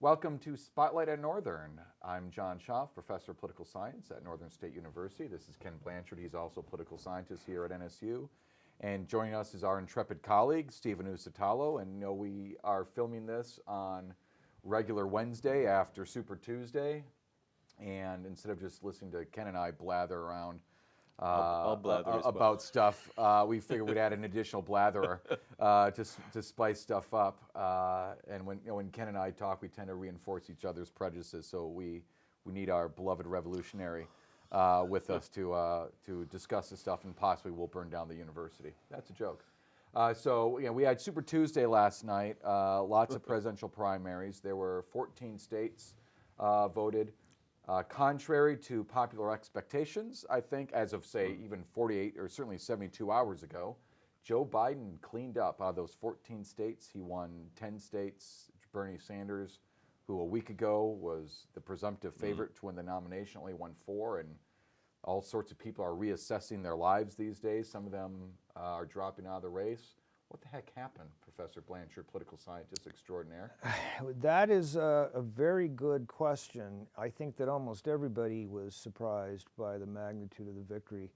Welcome to Spotlight at Northern. I'm John Schaaf, Professor of Political Science at Northern State University. This is Ken Blanchard. He's also a political scientist here at NSU. And joining us is our intrepid colleague, Stephen Usitalo. And we are filming this on regular Wednesday after Super Tuesday. And instead of just listening to Ken and I blather around I'll blather as well. about stuff, we figured we'd add an additional blatherer to spice stuff up. And when Ken and I talk, we tend to reinforce each other's prejudices. So we need our beloved revolutionary with us to discuss this stuff, and possibly we'll burn down the university. That's a joke. We had Super Tuesday last night. Lots of presidential primaries. There were 14 states voted. Contrary to popular expectations, I think, as of, say, even 48 or certainly 72 hours ago, Joe Biden cleaned up out of those 14 states. He won 10 states. Bernie Sanders, who a week ago was the presumptive favorite to win the nomination, only won 4, and all sorts of people are reassessing their lives these days. Some of them are dropping out of the race. What the heck happened, Professor Blanchard, political scientist extraordinaire? That is a very good question. I think that almost everybody was surprised by the magnitude of the victory.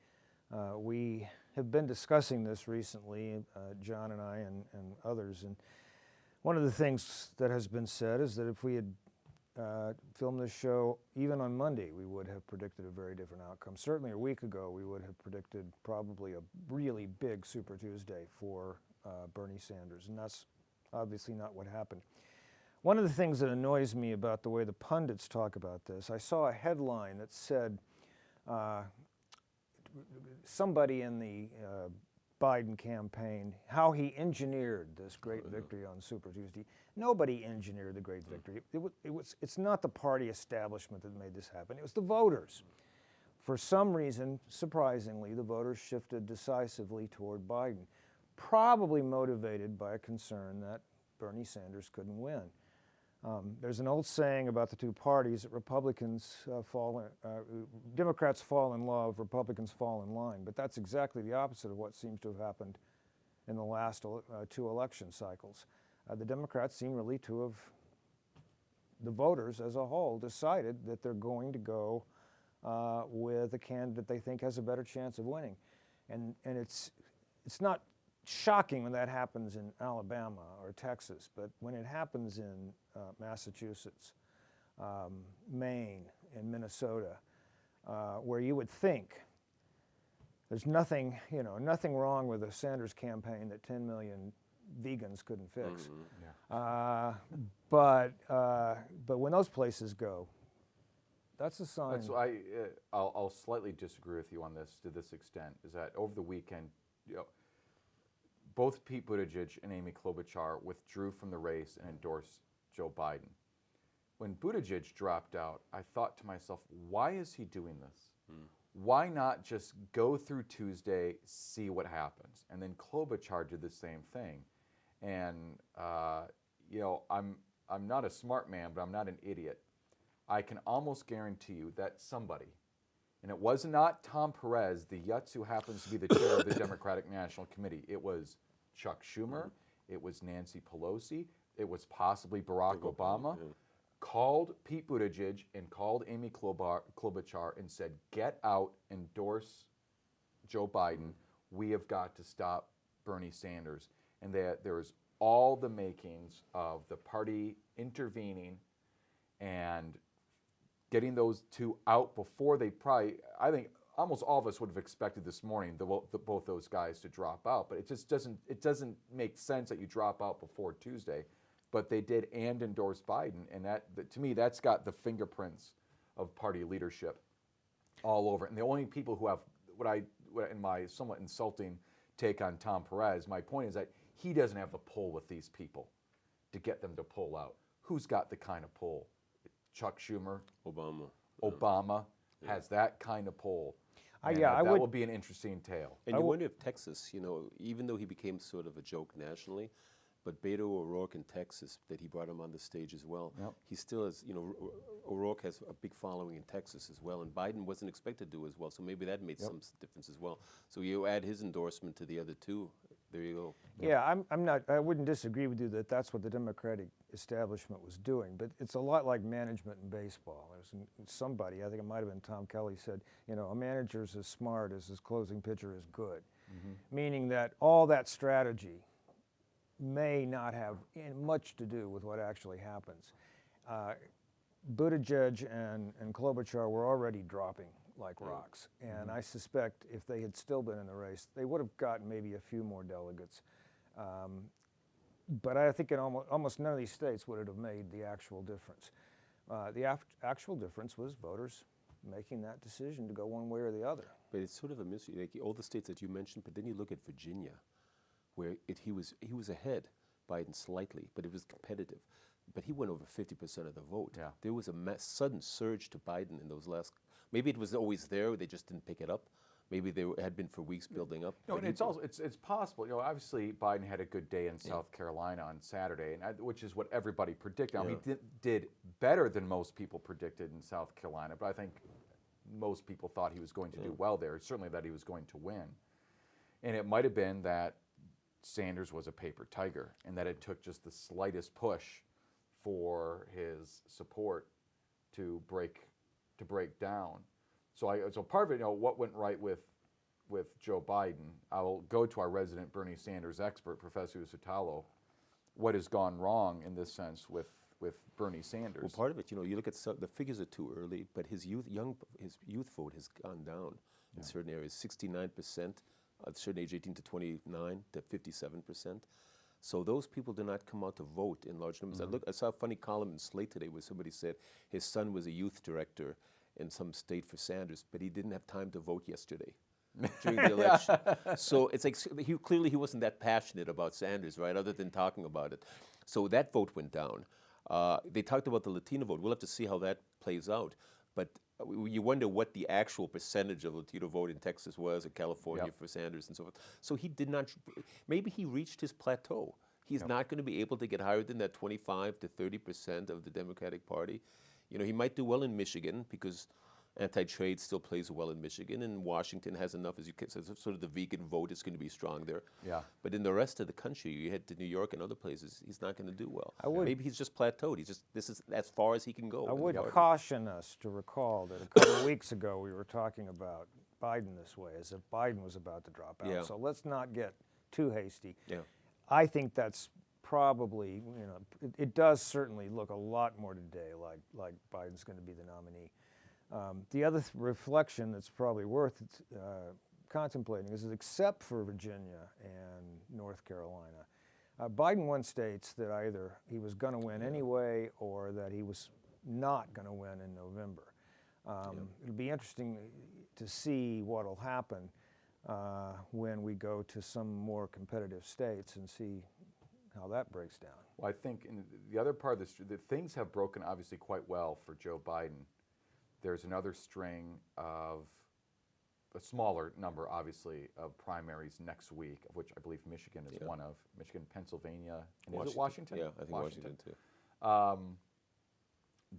We have been discussing this recently, John and I and others, and one of the things that has been said is that if we had filmed this show even on Monday, we would have predicted a very different outcome. Certainly a week ago, we would have predicted probably a really big Super Tuesday for Bernie Sanders, and that's obviously not what happened. One of the things that annoys me about the way the pundits talk about this, I saw a headline that said somebody in the Biden campaign, how he engineered this great victory on Super Tuesday. Nobody engineered the great victory. It's not the party establishment that made this happen. It was the voters. For some reason, surprisingly, the voters shifted decisively toward Biden, probably motivated by a concern that Bernie Sanders couldn't win. There's an old saying about the two parties that Democrats fall in love, Republicans fall in line, but that's exactly the opposite of what seems to have happened in the last two election cycles. The Democrats seem really to have, the voters as a whole, decided that they're going to go with a candidate they think has a better chance of winning. And it's not shocking when that happens in Alabama or Texas, but when it happens in Massachusetts, Maine, and Minnesota, where you would think there's nothing wrong with a Sanders campaign that 10 million vegans couldn't fix. But when those places go, that's a sign. That's why I'll slightly disagree with you on this to this extent, is that over the weekend, both Pete Buttigieg and Amy Klobuchar withdrew from the race and endorsed Joe Biden. When Buttigieg dropped out, I thought to myself, why is he doing this? Why not just go through Tuesday, see what happens? And then Klobuchar did the same thing. And I'm not a smart man, but I'm not an idiot. I can almost guarantee you that somebody, and it was not Tom Perez, the Yutz who happens to be the chair of the Democratic National Committee. It was Chuck Schumer. It was Nancy Pelosi. It was possibly Barack Obama. Called Pete Buttigieg and called Amy Klobuchar and said, get out, endorse Joe Biden. We have got to stop Bernie Sanders. And there is all the makings of the party intervening and getting those two out before they probably, I think almost all of us would have expected this morning both those guys to drop out, but it just doesn't make sense that you drop out before Tuesday. But they did and endorse Biden, and that to me, that's got the fingerprints of party leadership all over it. And the only people who have in my somewhat insulting take on Tom Perez, my point is that he doesn't have the pull with these people to get them to pull out. Who's got the kind of pull? Chuck Schumer, Obama has that kind of pull. That will be an interesting tale. And you wonder if Texas, even though he became sort of a joke nationally, but Beto O'Rourke in Texas, that he brought him on the stage as well. Yep. He still has, O'Rourke has a big following in Texas as well, and Biden wasn't expected to as well, so maybe that made some difference as well. So you add his endorsement to the other two, There you go. Yeah, I wouldn't disagree with you that that's what the Democratic establishment was doing, but it's a lot like management in baseball. Somebody, I think it might have been Tom Kelly, said, you know, a manager's as smart as his closing pitcher is good, meaning that all that strategy may not have much to do with what actually happens. Buttigieg and Klobuchar were already dropping like rocks, and I suspect if they had still been in the race, they would have gotten maybe a few more delegates. But I think in almost none of these states would it have made the actual difference. The actual difference was voters making that decision to go one way or the other. But it's sort of a mystery, like all the states that you mentioned, but then you look at Virginia, where he was ahead, Biden slightly, but it was competitive. But he went over 50% of the vote. Yeah. There was a sudden surge to Biden in those last, maybe it was always there, they just didn't pick it up. Maybe they had been for weeks building up. No, but and it's also it's possible. You know, obviously Biden had a good day in South Carolina on Saturday, and which is what everybody predicted. Now, he did better than most people predicted in South Carolina, but I think most people thought he was going to do well there. Certainly that he was going to win, and it might have been that Sanders was a paper tiger, and that it took just the slightest push for his support to break down. So part of it, you know, what went right with Joe Biden. I will go to our resident Bernie Sanders expert, Professor Usutalo. What has gone wrong in this sense with Bernie Sanders? Well, part of it, you know, you look at the figures are too early, but his youth vote has gone down in certain areas, 69%, at certain age 18 to 29 to 57%. So those people do not come out to vote in large numbers. I saw a funny column in Slate today where somebody said his son was a youth director in some state for Sanders, but he didn't have time to vote yesterday during the election. So it's like clearly he wasn't that passionate about Sanders, right, other than talking about it. So that vote went down. They talked about the Latino vote. We'll have to see how that plays out. But you wonder what the actual percentage of Latino vote in Texas was, or California for Sanders and so forth. So he did not, maybe he reached his plateau. He's not going to be able to get higher than that 25 to 30% of the Democratic Party. You know, he might do well in Michigan because anti-trade still plays well in Michigan, and Washington has enough, as you can say, sort of the vegan vote is going to be strong there. Yeah. But in the rest of the country, you head to New York and other places, he's not going to do well. would- Maybe he's just plateaued. This is as far as he can go. I in the would party. caution us to recall that a couple of weeks ago we were talking about Biden this way, as if Biden was about to drop out. Yeah. So let's not get too hasty. Yeah. I think that's probably, you know, it does certainly look a lot more today like Biden's going to be the nominee. The other reflection that's probably worth contemplating is that except for Virginia and North Carolina, Biden won states that either he was going to win anyway or that he was not going to win in November. It'll be interesting to see what will happen when we go to some more competitive states and see how that breaks down. Well, I think in the other part of this, the things have broken obviously quite well for Joe Biden. There's another string of a smaller number, obviously, of primaries next week, of which I believe Michigan is one of. Michigan, Pennsylvania, and is it Washington? Yeah, I think Washington too.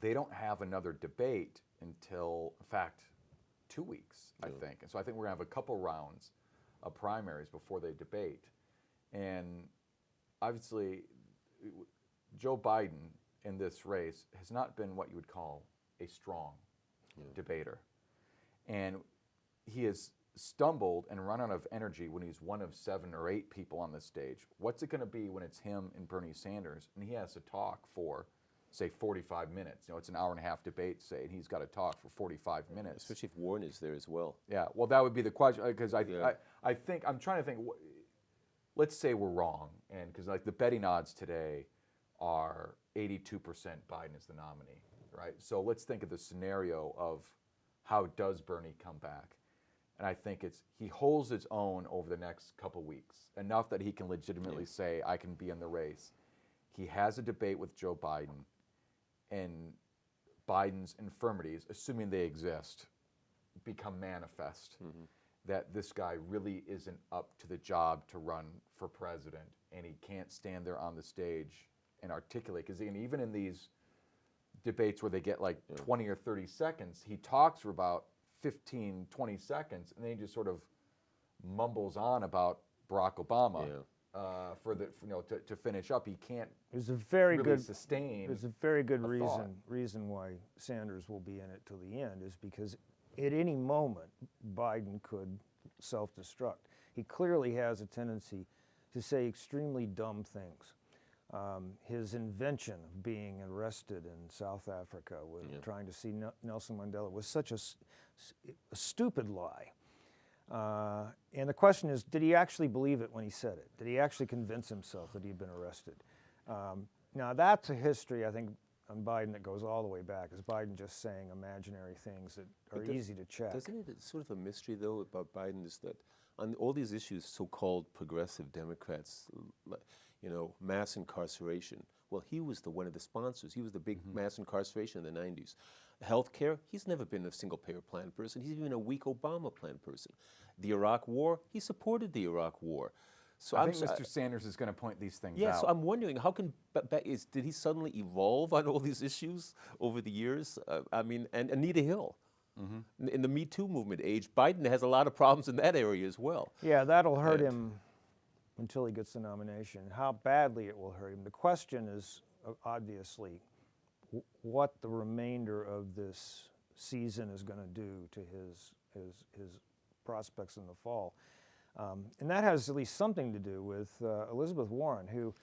They don't have another debate until, in fact, 2 weeks, I think. And so I think we're going to have a couple rounds of primaries before they debate. And obviously, Joe Biden in this race has not been what you would call a strong debater. And he has stumbled and run out of energy when he's one of 7 or 8 people on the stage. What's it going to be when it's him and Bernie Sanders and he has to talk for, say, 45 minutes? You know, it's an hour and a half debate, say, and he's got to talk for 45 minutes. Especially if Warren is there as well. Yeah, well, that would be the question, because I think, I'm trying to think, let's say we're wrong, and because like the betting odds today are 82% Biden is the nominee, right? So let's think of the scenario of how does Bernie come back? And I think he holds his own over the next couple weeks, enough that he can legitimately say, I can be in the race. He has a debate with Joe Biden, and Biden's infirmities, assuming they exist, become manifest. That this guy really isn't up to the job to run for president, and he can't stand there on the stage and articulate. Because even in these debates where they get like 20 or 30 seconds, he talks for about 15, 20 seconds, and then he just sort of mumbles on about Barack Obama Yeah. for the to finish up. He can't There's a very really good sustain. There's a very good a thought. reason why Sanders will be in it till the end is because at any moment Biden could self-destruct. He clearly has a tendency to say extremely dumb things. His invention of being arrested in South Africa with trying to see Nelson Mandela was such a stupid lie. And the question is, did he actually believe it when he said it? Did he actually convince himself that he'd been arrested? Now that's a history, I think, on Biden that goes all the way back. Is Biden just saying imaginary things that are easy to check? Doesn't it, it's sort of a mystery, though, about Biden is that on all these issues, so-called progressive Democrats, mass incarceration, well, he was one of the sponsors. He was the big mass incarceration in the 90s. Healthcare, he's never been a single-payer plan person. He's even a weak Obama plan person. The Iraq War, he supported the Iraq War. So I think Mr. Sanders is going to point these things yeah, out. so I'm wondering, how can, did he suddenly evolve on all these issues over the years? And Anita Hill. In the Me Too movement age, Biden has a lot of problems in that area as well. Yeah, that'll hurt him until he gets the nomination. How badly it will hurt him. The question is, obviously, what the remainder of this season is going to do to his prospects in the fall. And that has at least something to do with Elizabeth Warren, who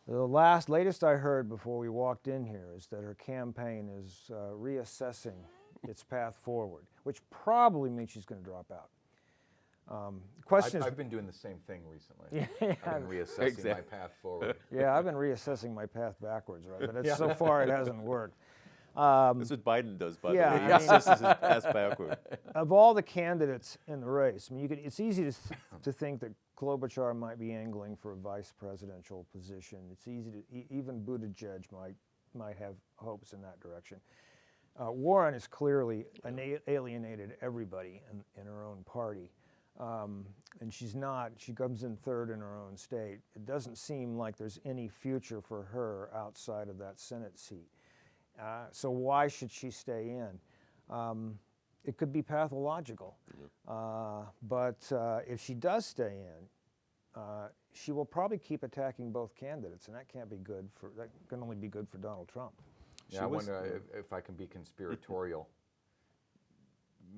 the latest I heard before we walked in here is that her campaign is reassessing its path forward, which probably means she's going to drop out. The question I've been doing the same thing recently. Yeah, I've been reassessing my path forward. yeah, I've been reassessing my path backwards, right? But so far it hasn't worked. That's what Biden does, by yeah, the way. He I mean- assesses his path backward. Of all the candidates in the race, I mean, it's easy to think that Klobuchar might be angling for a vice presidential position. It's easy to even Buttigieg might have hopes in that direction. Warren has clearly alienated everybody in her own party, and she comes in third in her own state. It doesn't seem like there's any future for her outside of that Senate seat. So why should she stay in? It could be pathological, but if she does stay in, she will probably keep attacking both candidates, and that can't be good that can only be good for Donald Trump. Yeah, I wonder if I can be conspiratorial.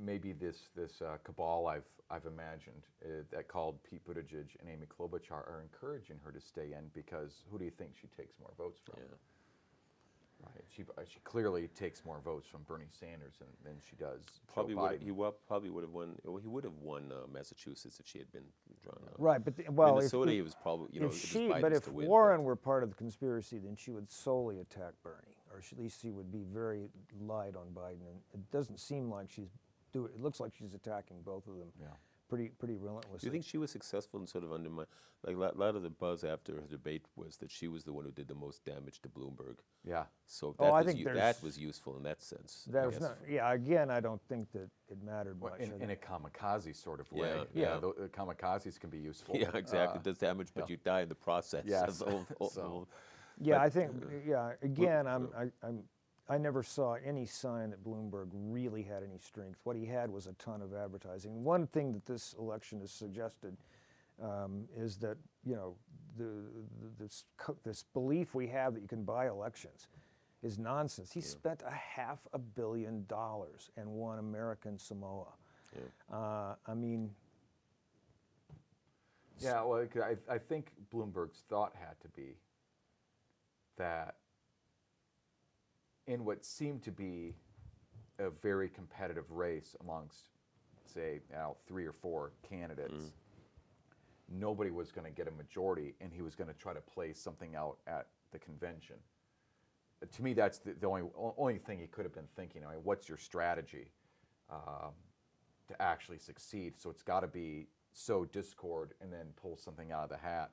Maybe this cabal I've imagined that called Pete Buttigieg and Amy Klobuchar are encouraging her to stay in because who do you think she takes more votes from? Yeah. Right. She clearly takes more votes from Bernie Sanders than she does Probably Joe Biden. probably would have won. Well, he would have won Massachusetts if she had been drawn out. Right, but Minnesota, he was probably if Warren were part of the conspiracy, then she would solely attack Bernie, or at least she would be very light on Biden. And it doesn't seem like she's doing. It looks like she's attacking both of them. Yeah. Pretty relentlessly. Do you think she was successful in sort of undermining? Like a lot of the buzz after her debate was that she was the one who did the most damage to Bloomberg. Yeah. So I think that was useful in that sense. Again, I don't think that it mattered much. In a kamikaze sort of way. Yeah. The kamikazes can be useful. Yeah, exactly. It does damage, but you die in the process. Yes. Yeah, I think. Yeah. Again, I never saw any sign that Bloomberg really had any strength. What he had was a ton of advertising. One thing that this election has suggested is that this belief we have that you can buy elections is nonsense. He spent $500 million and won American Samoa. Yeah. I mean. Yeah, well, I think Bloomberg's thought had to be that in what seemed to be a very competitive race amongst, say, 3 or 4 candidates, nobody was going to get a majority, and he was going to try to play something out at the convention. To me, that's the only thing he could have been thinking. I mean, what's your strategy to actually succeed? So it's got to be sow discord and then pull something out of the hat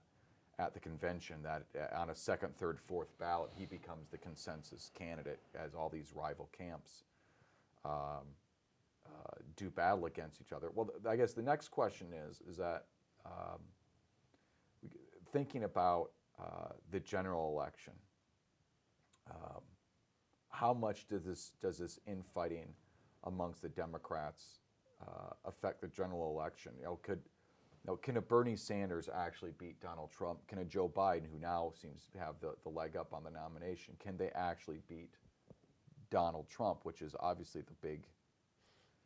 at the convention that on a second, third, fourth ballot, he becomes the consensus candidate as all these rival camps do battle against each other. Well, I guess the next question is that thinking about the general election, how much does this infighting amongst the Democrats affect the general election? Now, can a Bernie Sanders actually beat Donald Trump? Can a Joe Biden, who now seems to have the leg up on the nomination, can they actually beat Donald Trump, which is obviously the big,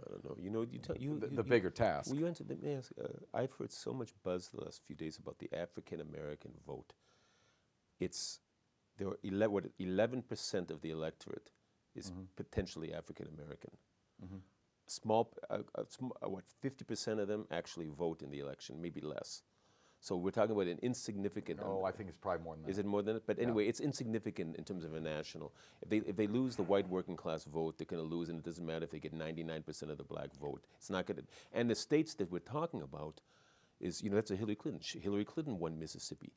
I don't know. You know, the bigger task? Well, you answered. Let me ask. I've heard so much buzz the last few days about the African American vote. There are 11% of the electorate is potentially African American. Small, 50% of them actually vote in the election, maybe less. So we're talking about an insignificant. Oh, I think it's probably more than that. Is it more than that? But anyway, it's insignificant in terms of a national. If they lose the white working class vote, they're going to lose, and it doesn't matter if they get 99% of the black vote. It's not going to. And the states that we're talking about is, that's a Hillary Clinton. Hillary Clinton won Mississippi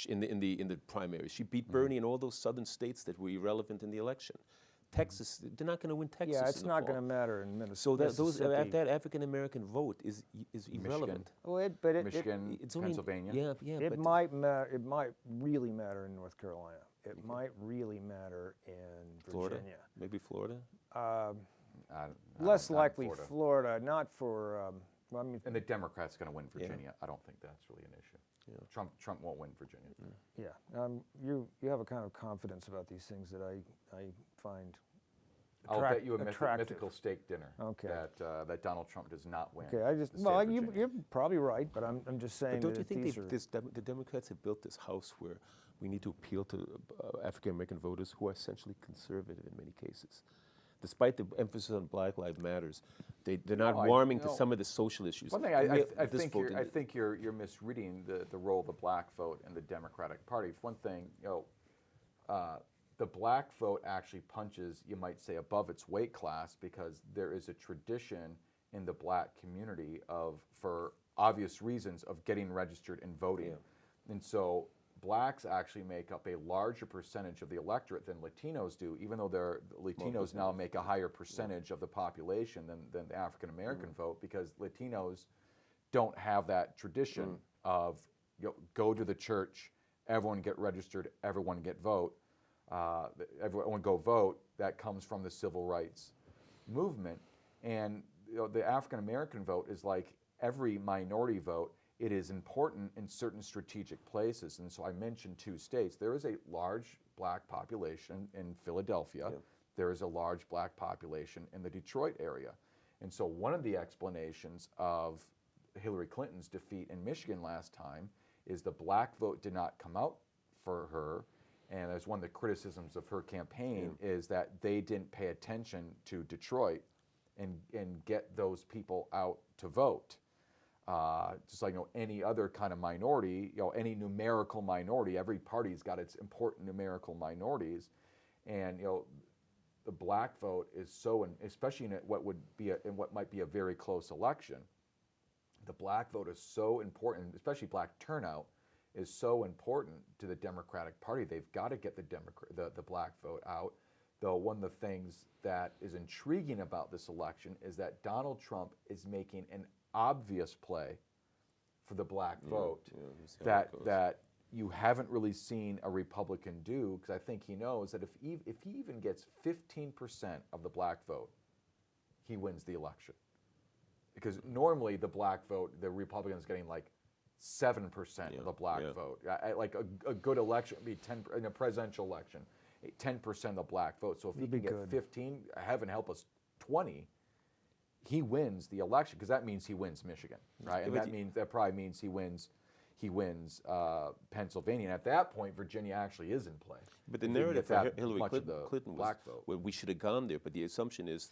in the primary. She beat Bernie in all those southern states that were irrelevant in the election. Texas, they're not going to win Texas. Yeah, it's in the not fall. going to matter in Minnesota. So Mississippi. that African American vote is irrelevant. Well, Michigan, It's only Pennsylvania. Yeah. it but might matter. It might really matter in North Carolina. It might really matter in Florida, Virginia. maybe Florida. Less not likely Florida. Florida. Not for. Well, I mean, And the Democrats going to win Virginia. I don't think that's really an issue. Yeah. Trump won't win Virginia. yeah. You have a kind of confidence about these things that I find. I'll bet you a attractive. mythical steak dinner Okay. that Donald Trump does not win. Okay, the state of Virginia. you're probably right, but I'm just saying. But don't that you think these are, the Democrats have built this house where we need to appeal to African American voters who are essentially conservative in many cases? Despite the emphasis on Black Lives Matters, they're not warming to some of the social issues. One thing I think you're misreading the role of the black vote in the Democratic Party. For one thing, the black vote actually punches, you might say, above its weight class because there is a tradition in the black community for obvious reasons, of getting registered and voting. Yeah. And so blacks actually make up a larger percentage of the electorate than Latinos do, even though Latinos now make a higher percentage of the population than the African American vote, because Latinos don't have that tradition of go to the church, everyone get registered, everyone get vote. Everyone go vote. That comes from the civil rights movement, and the African American vote is like every minority vote. It is important in certain strategic places, and so I mentioned 2 states. There is a large black population in Philadelphia. Yeah. There is a large black population in the Detroit area, and so one of the explanations of Hillary Clinton's defeat in Michigan last time is the black vote did not come out for her. And as one of the criticisms of her campaign is that they didn't pay attention to Detroit and get those people out to vote. Just like any other kind of minority, any numerical minority, every party's got its important numerical minorities, and the black vote is so, especially in what might be a very close election, the black vote is so important, especially black turnout. Is so important to the Democratic Party. They've got to get the black vote out. Though one of the things that is intriguing about this election is that Donald Trump is making an obvious play for the black vote that you haven't really seen a Republican do, because I think he knows that if he even gets 15% of the black vote, he wins the election. Because normally the black vote, the Republicans getting like 7% of the black vote. Like a good election would be 10 in a presidential election, 10% of the black vote. So if he can get 15, heaven help us, 20, he wins the election, because that means he wins Michigan, right? And that probably means he wins Pennsylvania. And at that point, Virginia actually is in play. But the narrative for Hillary was Clinton was, well, we should have gone there. But the assumption is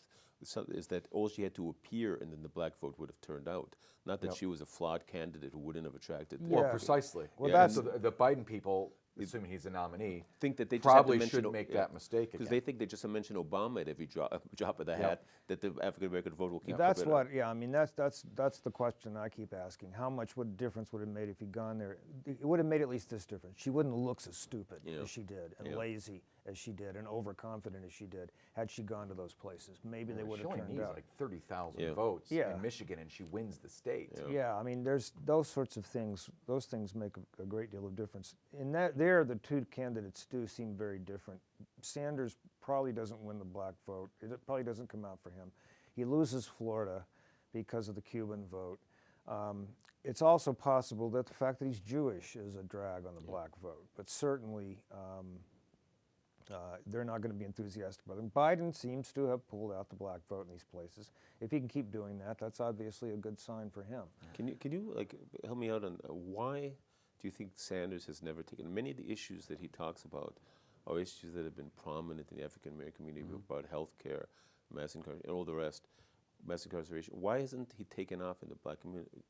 that all she had to appear, and then the black vote would have turned out. Not that she was a flawed candidate who wouldn't have attracted. Yeah. Well, precisely. Well, that's so the Biden people, assuming he's a nominee, think that they just probably have to shouldn't make that mistake again. because they think they just mention Obama at every drop of the hat, that the African American vote will keep. That's what. Yeah, I mean that's the question I keep asking. How much difference would it have made if he'd gone there? It would have made at least this difference. She wouldn't look so stupid as she did, and lazy as she did, and overconfident as she did, had she gone to those places. Maybe they would have turned out. She only needs like 30,000 votes in Michigan, and she wins the state. Yeah, I mean, there's those sorts of things. Those things make a great deal of difference. In that, the 2 candidates do seem very different. Sanders probably doesn't win the black vote. It probably doesn't come out for him. He loses Florida because of the Cuban vote. It's also possible that the fact that he's Jewish is a drag on the black vote, but certainly they're not going to be enthusiastic about him. Biden seems to have pulled out the black vote in these places. If he can keep doing that, that's obviously a good sign for him. Can you like help me out on why do you think Sanders has never taken many of the issues that he talks about are issues that have been prominent in the African American community about health care, mass incarceration, and all the rest, mass incarceration. Why hasn't he taken off in the black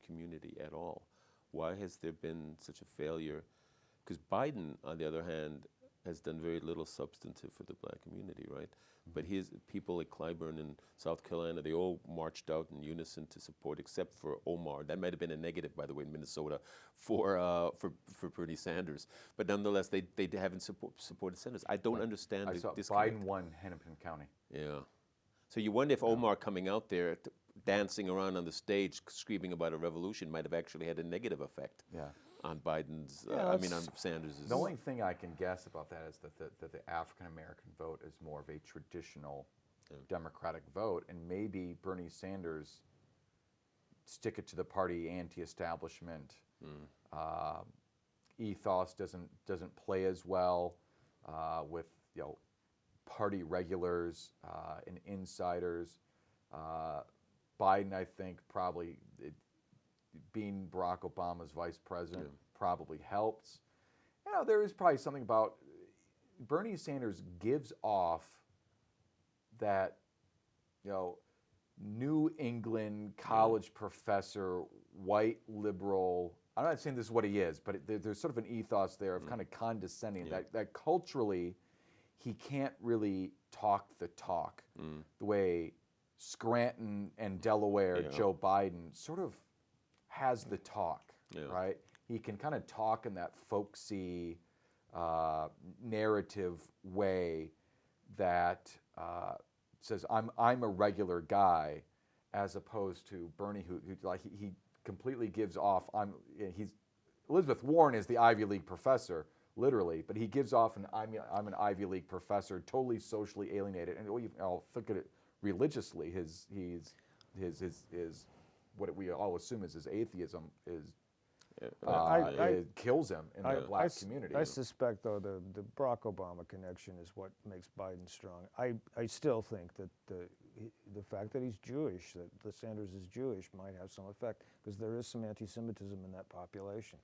community at all? Why has there been such a failure? Because Biden, on the other hand, has done very little substantive for the black community, right? But his people like Clyburn in South Carolina, they all marched out in unison to support, except for Omar. That might have been a negative, by the way, in Minnesota for Bernie Sanders. But nonetheless, they haven't supported Sanders. I don't understand I the saw disconnect. Biden won Hennepin County. Yeah. So you wonder if Omar coming out there, dancing around on the stage, screaming about a revolution, might have actually had a negative effect. Yeah. On Biden's, Yeah, on Sanders'. The only thing I can guess about that is that the African American vote is more of a traditional Democratic vote, and maybe Bernie Sanders stick it to the party anti-establishment ethos doesn't play as well with party regulars and insiders. Biden, I think, probably being Barack Obama's vice president probably helps. There is probably something about Bernie Sanders gives off that, New England college professor, white liberal. I'm not saying this is what he is, but there's sort of an ethos there of kind of condescending. That culturally, he can't really talk the talk the way Scranton and Delaware Joe Biden sort of has the talk, right? He can kind of talk in that folksy narrative way that says I'm a regular guy, as opposed to Bernie, who like he completely gives off. He's Elizabeth Warren is the Ivy League professor, literally, but he gives off I'm an Ivy League professor, totally socially alienated, and I'll think of it religiously. His what we all assume is his atheism it kills him in the black community. I suspect, though, the Barack Obama connection is what makes Biden strong. I still think that the fact that he's Jewish, that Sanders is Jewish, might have some effect, because there is some anti-Semitism in that population.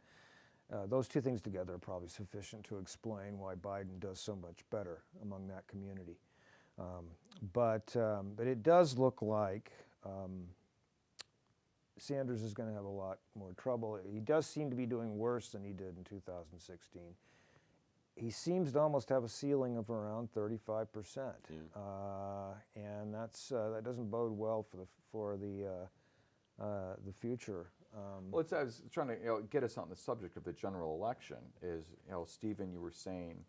Those two things together are probably sufficient to explain why Biden does so much better among that community. But it does look like Sanders is going to have a lot more trouble. He does seem to be doing worse than he did in 2016. He seems to almost have a ceiling of around 35%, and that doesn't bode well for the future. Well, I was trying to get us on the subject of the general election. Is Stephen, you were saying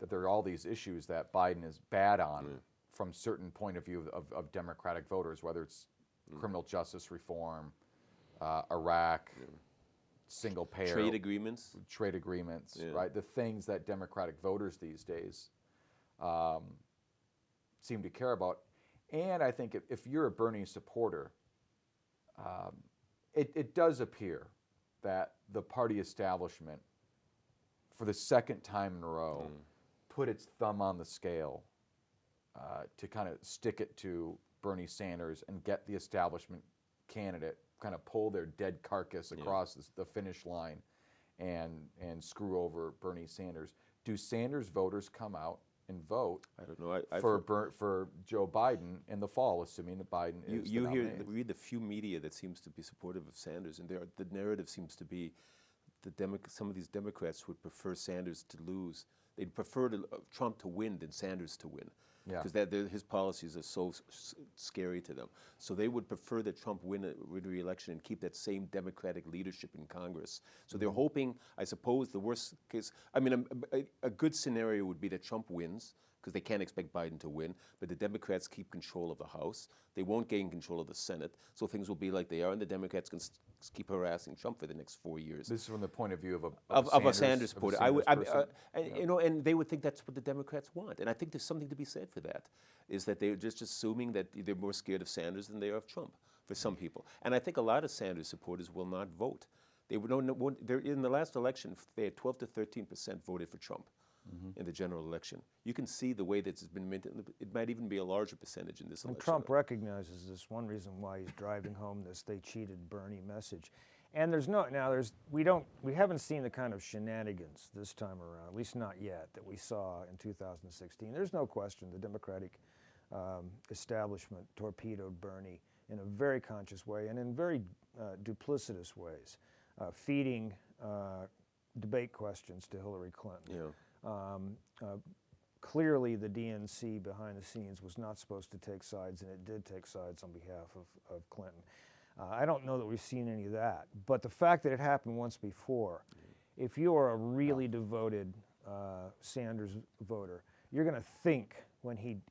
that there are all these issues that Biden is bad on from certain point of view of Democratic voters, whether it's criminal justice reform, Iraq, single payer, trade agreements, right? The things that Democratic voters these days seem to care about. And I think if you're a Bernie supporter, it does appear that the party establishment, for the second time in a row, put its thumb on the scale to kind of stick it to Bernie Sanders and get the establishment candidate kind of pull their dead carcass across the finish line and screw over Bernie Sanders. Do Sanders voters come out and vote I don't know. for Joe Biden in the fall, assuming that Biden is the nominee? Read the few media that seems to be supportive of Sanders, and the narrative seems to be some of these Democrats would prefer Sanders to lose. They'd prefer Trump to win than Sanders to win. Because his policies are so scary to them. So they would prefer that Trump win re-election and keep that same Democratic leadership in Congress. So they're hoping, I suppose, the worst case, a good scenario would be that Trump wins, because they can't expect Biden to win, but the Democrats keep control of the House. They won't gain control of the Senate, so things will be like they are, and the Democrats can keep harassing Trump for the next 4 years. This is from the point of view of a Sanders supporter. And they would think that's what the Democrats want, and I think there's something to be said for that. Is that they're just assuming that they're more scared of Sanders than they are of Trump. for some people. And I think a lot of Sanders supporters will not vote. They won't, in the last election, they had 12 to 13% voted for Trump in the general election. You can see the way that it's been maintained. It might even be a larger percentage in this And election. Trump recognizes this. One reason why he's driving home this "they cheated Bernie" message. And we haven't seen the kind of shenanigans this time around, at least not yet, that we saw in 2016. There's no question the Democratic establishment torpedoed Bernie in a very conscious way and in very duplicitous ways, feeding debate questions to Hillary Clinton. Yeah. Clearly, the DNC behind the scenes was not supposed to take sides, and it did take sides on behalf of Clinton. I don't know that we've seen any of that, but the fact that it happened once before, if you are a really devoted Sanders voter, you're going to think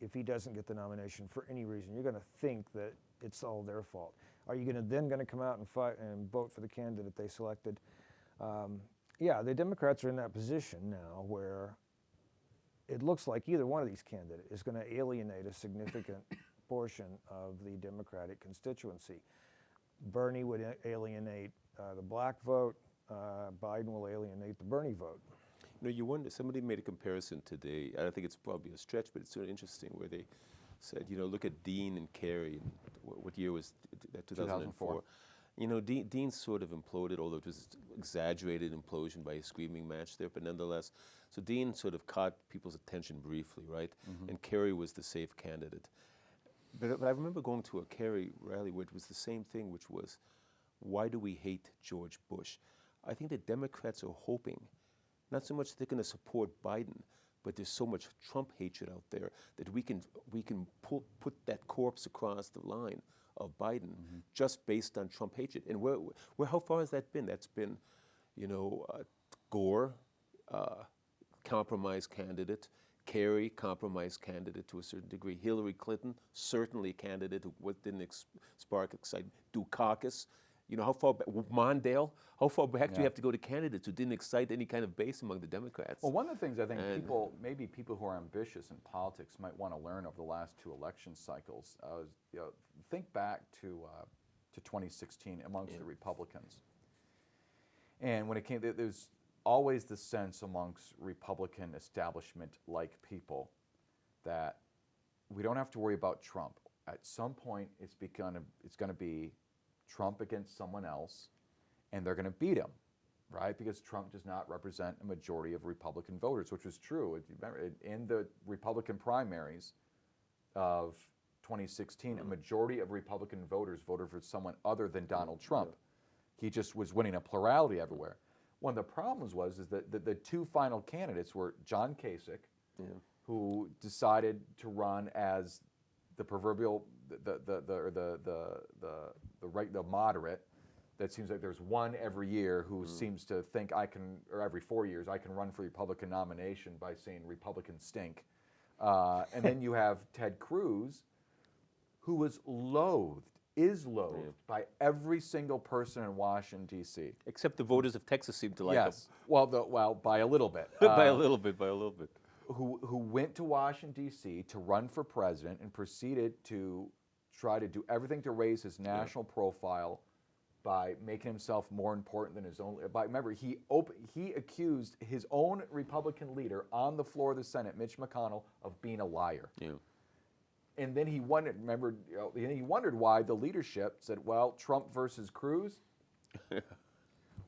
if he doesn't get the nomination for any reason, you're going to think that it's all their fault. Are you then going to come out and fight and vote for the candidate they selected? Yeah, the Democrats are in that position now where it looks like either one of these candidates is going to alienate a significant portion of the Democratic constituency. Bernie would alienate the black vote. Biden will alienate the Bernie vote. You know, you wonder, somebody made a comparison today. I don't think it's probably a stretch, but it's sort of interesting, where they said, you know, look at Dean and Kerry. And what year was that? 2004. You know, Dean sort of imploded, although it was exaggerated implosion by a screaming match there, but nonetheless. So Dean sort of caught people's attention briefly, right? And Kerry was the safe candidate. But I remember going to a Kerry rally where it was the same thing, which was, why do we hate George Bush? I think the Democrats are hoping, not so much they're going to support Biden, but there's so much Trump hatred out there that we can put that corpse across the line of Biden just based on Trump hatred. And how far has that been? That's been, you know, Gore, compromise candidate. Kerry, compromise candidate to a certain degree. Hillary Clinton, certainly a candidate who didn't spark excitement. Dukakis, you know, how far back? Mondale, how far back do you have to go to candidates who didn't excite any kind of base among the Democrats? Well, one of the things I think people who are ambitious in politics might want to learn over the last two election cycles, you know, think back to 2016 amongst the Republicans. And when it came, there's always the sense amongst Republican establishment-like people that we don't have to worry about Trump. At some point, it's going to be Trump against someone else, and they're going to beat him, right? Because Trump does not represent a majority of Republican voters, which was true. In the Republican primaries of 2016, a majority of Republican voters voted for someone other than Donald Trump. He just was winning a plurality everywhere. One of the problems was that the two final candidates were John Kasich, who decided to run as the proverbial the moderate. That seems like there's one every year who seems to think or every 4 years I can run for the Republican nomination by saying Republicans stink. And then you have Ted Cruz, who was loathed by every single person in Washington, D.C. Except the voters of Texas seem to like him. Yes, well, by a little bit. by a little bit. Who went to Washington, D.C. to run for president and proceeded to try to do everything to raise his national profile by making himself more important than his own. Remember, he accused his own Republican leader on the floor of the Senate, Mitch McConnell, of being a liar. Yeah. And then he wondered, he wondered why the leadership said, well, Trump versus Cruz,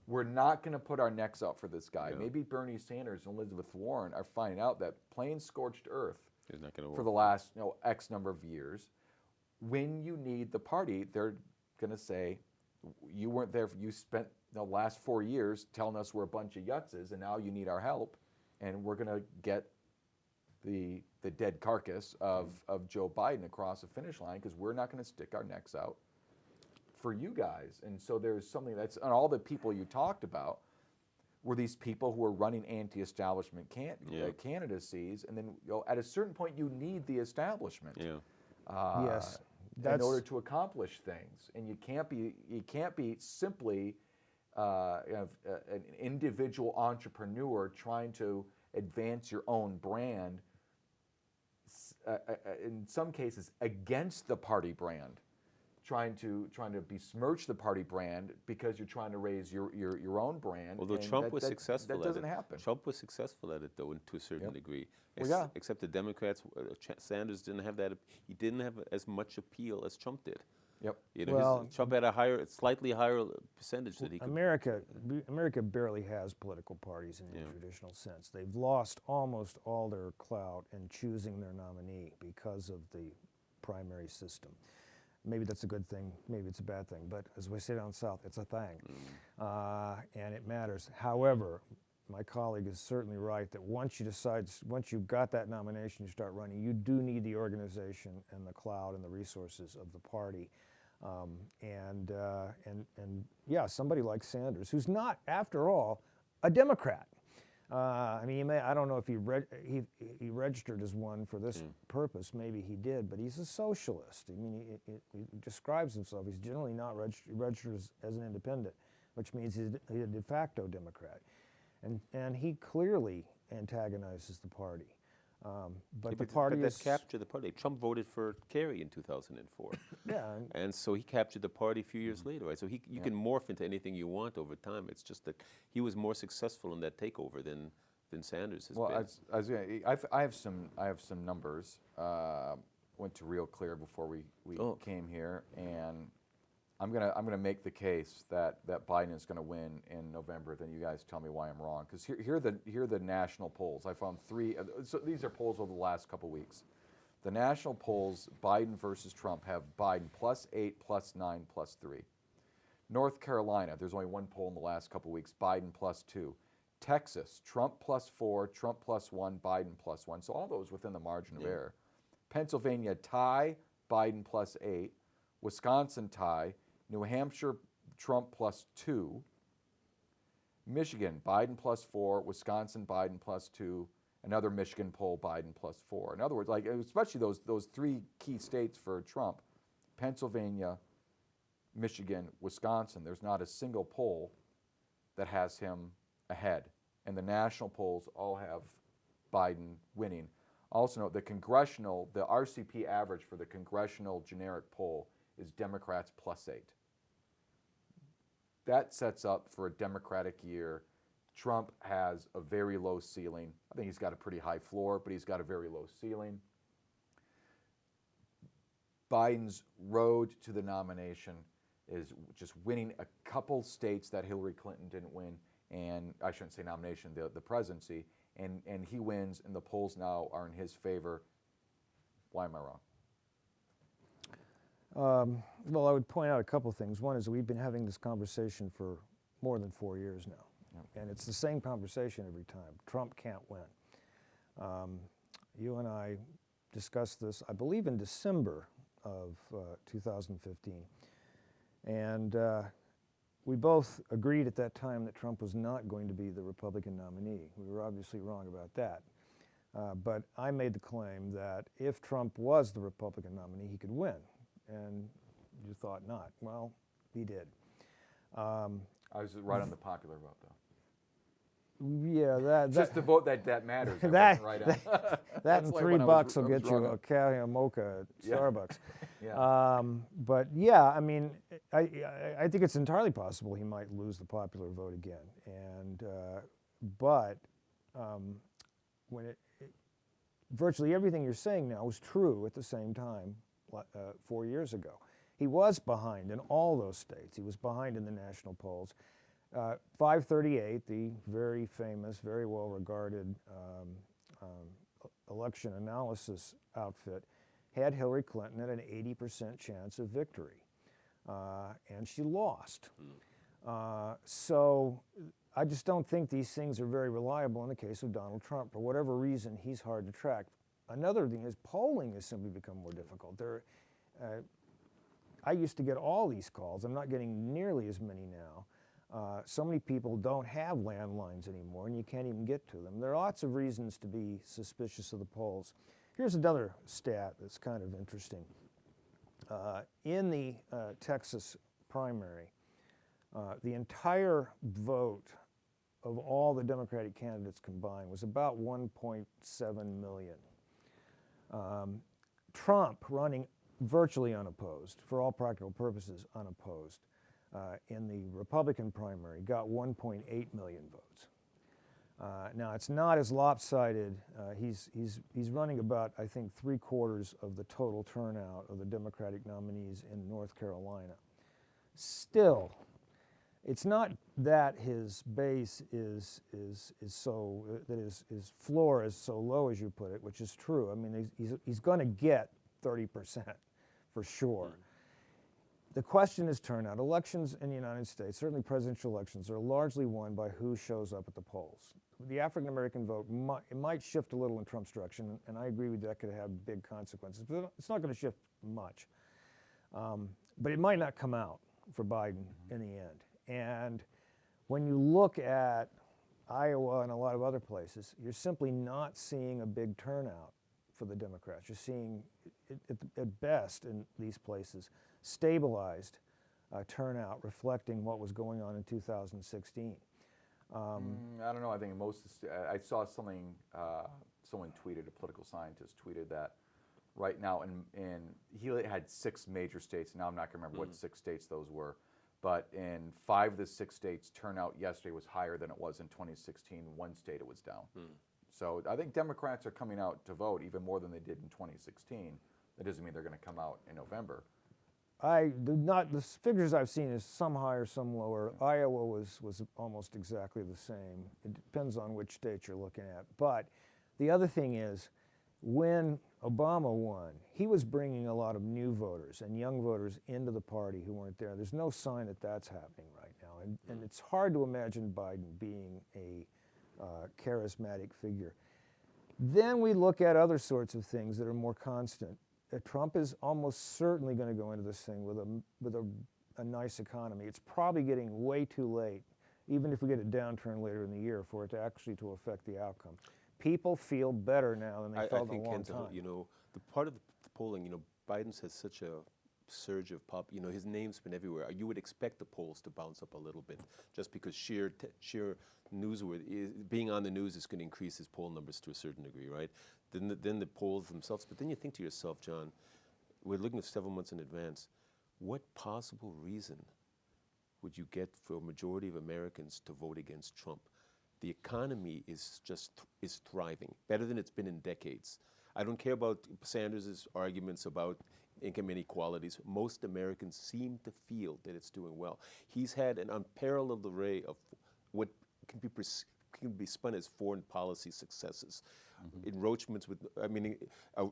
we're not going to put our necks out for this guy. Yeah. Maybe Bernie Sanders and Elizabeth Warren are finding out that plain scorched earth is not going to work for the last X number of years. When you need the party, they're going to say, you weren't there. You spent the last 4 years telling us we're a bunch of yutzes, and now you need our help, and we're going to get the dead carcass of Joe Biden across the finish line because we're not going to stick our necks out for you guys. And so there's something that's, and all the people you talked about were these people who were running anti-establishment candidacies, and then at a certain point you need the establishment. Yes. In order to accomplish things, and you can't be simply an individual entrepreneur trying to advance your own brand. In some cases, against the party brand, trying to besmirch the party brand because you're trying to raise your own brand. Although and Trump that, was that, successful that doesn't at it. happen. Trump was successful at it, though, to a certain Yep. degree. Well, yeah. Except the Democrats, Sanders didn't have that. He didn't have as much appeal as Trump did. Yep. You know, Well, Trump had a slightly higher percentage that he could. America barely has political parties in the traditional sense. They've lost almost all their clout in choosing their nominee because of the primary system. Maybe that's a good thing, maybe it's a bad thing, but as we say down south, it's a thing, and it matters. However, my colleague is certainly right that once you've got that nomination, you start running, you do need the organization and the clout and the resources of the party. And yeah, somebody like Sanders, who's not, after all, a Democrat. I mean, I don't know if he registered as one for this purpose. Maybe he did, but he's a socialist. I mean, he describes himself. He's generally not registered as an independent, which means he's a de facto Democrat. And he clearly antagonizes the party. But the party that is... captured the party. Trump voted for Kerry in 2004. Yeah. And so he captured the party a few years later, right? So you can morph into anything you want over time. It's just that he was more successful in that takeover than Sanders has been. I have some numbers. Went to Real Clear before we came here, and I'm gonna make the case that Biden is gonna win in November. Then you guys tell me why I'm wrong. Because here are the national polls. I found three. So these are polls over the last couple weeks. The national polls, Biden versus Trump, have Biden +8, +9, +3. North Carolina, there's only one poll in the last couple weeks, Biden +2. Texas, Trump +4, Trump +1, Biden +1. So all those within the margin of error. Pennsylvania tie, Biden +8. Wisconsin tie. New Hampshire, Trump +2. Michigan, Biden +4. Wisconsin, Biden +2. Another Michigan poll, Biden +4. In other words, like especially those three key states for Trump, Pennsylvania, Michigan, Wisconsin, there's not a single poll that has him ahead. And the national polls all have Biden winning. Also note the RCP average for the congressional generic poll is Democrats +8. That sets up for a Democratic year. Trump has a very low ceiling. I think he's got a pretty high floor, but he's got a very low ceiling. Biden's road to the nomination is just winning a couple states that Hillary Clinton didn't win, and I shouldn't say nomination, the presidency, and he wins, and the polls now are in his favor. Why am I wrong? Well, I would point out a couple things. One is we've been having this conversation for more than 4 years now. And it's the same conversation every time. Trump can't win. You and I discussed this, I believe, in December of 2015. And we both agreed at that time that Trump was not going to be the Republican nominee. We were obviously wrong about that. But I made the claim that if Trump was the Republican nominee, he could win. And you thought not. Well, he did. I was right on the popular vote, though. Yeah, just the vote that matters. That That's and like $3 will get you wrong. a mocha at Starbucks. Yeah. But yeah, I mean, I think it's entirely possible he might lose the popular vote again. And but when virtually everything you're saying now is true at the same time 4 years ago. He was behind in all those states. He was behind in the national polls. 538, the very famous, very well-regarded election analysis outfit, had Hillary Clinton at an 80% chance of victory, and she lost. So I just don't think these things are very reliable in the case of Donald Trump. For whatever reason, he's hard to track. Another thing is polling has simply become more difficult. I used to get all these calls. I'm not getting nearly as many now. So many people don't have landlines anymore, and you can't even get to them. There are lots of reasons to be suspicious of the polls. Here's another stat that's kind of interesting. In the Texas primary, the entire vote of all the Democratic candidates combined was about 1.7 million. Trump running virtually unopposed, for all practical purposes unopposed, in the Republican primary, got 1.8 million votes. Now, it's not as lopsided. He's running about, I think, 3/4 of the total turnout of the Democratic nominees in North Carolina. Still, it's not that his base is so, that his floor is so low as you put it, which is true. I mean, he's going to get 30% for sure. The question is turnout. Elections in the United States, certainly presidential elections, are largely won by who shows up at the polls. The African American vote might shift a little in Trump's direction, and I agree with that could have big consequences, but it's not going to shift much. But it might not come out for Biden in the end. And when you look at Iowa and a lot of other places, you're simply not seeing a big turnout for the Democrats. You're seeing, at best in these places, stabilized turnout reflecting what was going on in 2016. I don't know. I think I saw something. Someone tweeted, a political scientist tweeted that right now he had 6 major states. Now I'm not going to remember what 6 states those were, but in 5 of the 6 states, turnout yesterday was higher than it was in 2016. One state it was down. So I think Democrats are coming out to vote even more than they did in 2016. That doesn't mean they're going to come out in November. The figures I've seen is some higher, some lower. Iowa was almost exactly the same. It depends on which state you're looking at. But the other thing is, when Obama won, he was bringing a lot of new voters and young voters into the party who weren't there. There's no sign that that's happening right now. And it's hard to imagine Biden being a charismatic figure. Then we look at other sorts of things that are more constant. Trump is almost certainly going to go into this thing with a nice economy. It's probably getting way too late, even if we get a downturn later in the year, for it to actually affect the outcome. People feel better now than they felt in a long time. You know, the part of the polling, you know, Biden's has such a surge of you know, his name's been everywhere. You would expect the polls to bounce up a little bit, just because sheer newsworthy, being on the news is going to increase his poll numbers to a certain degree, right? Then the polls themselves. But then you think to yourself, John, we're looking at several months in advance. What possible reason would you get for a majority of Americans to vote against Trump? The economy is thriving, better than it's been in decades. I don't care about Sanders' arguments about income inequalities. Most Americans seem to feel that it's doing well. He's had an unparalleled array of what can be spun as foreign policy successes. Encroachments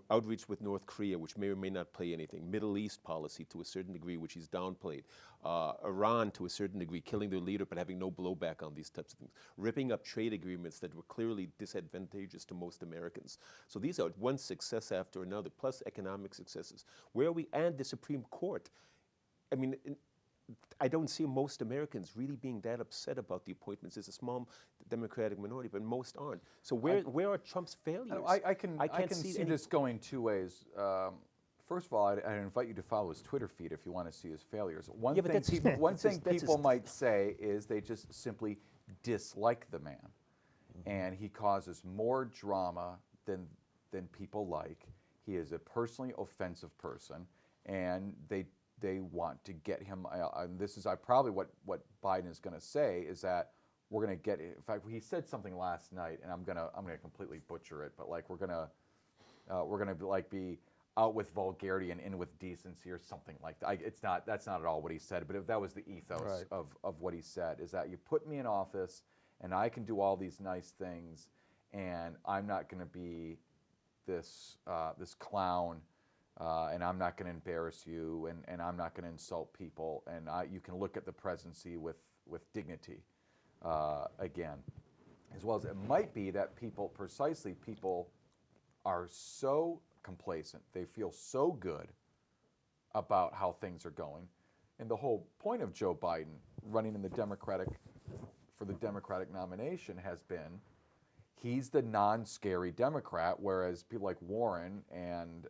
outreach with North Korea, which may or may not play anything. Middle East policy to a certain degree, which he's downplayed. Iran to a certain degree, killing their leader but having no blowback on these types of things. Ripping up trade agreements that were clearly disadvantageous to most Americans. So these are one success after another, plus economic successes. Where are we? And the Supreme Court. I mean, I don't see most Americans really being that upset about the appointments. There's a small Democratic minority, but most aren't. So where are Trump's failures? I can see this going 2 ways. First of all, I invite you to follow his Twitter feed if you want to see his failures. One thing people might say is they just simply dislike the man, and he causes more drama than people like. He is a personally offensive person, and they want to get him. And this is probably what Biden is going to say is that we're going to get. In fact, he said something last night, and I'm gonna completely butcher it, but like we're gonna like be out with vulgarity and in with decency or something like that. That's not at all what he said, but if that was the ethos of what he said, is that you put me in office and I can do all these nice things, and I'm not going to be this clown. And I'm not going to embarrass you, and I'm not going to insult people, and you can look at the presidency with dignity again. As well as it might be that people are so complacent, they feel so good about how things are going. And the whole point of Joe Biden running in for the Democratic nomination has been he's the non-scary Democrat, whereas people like Warren and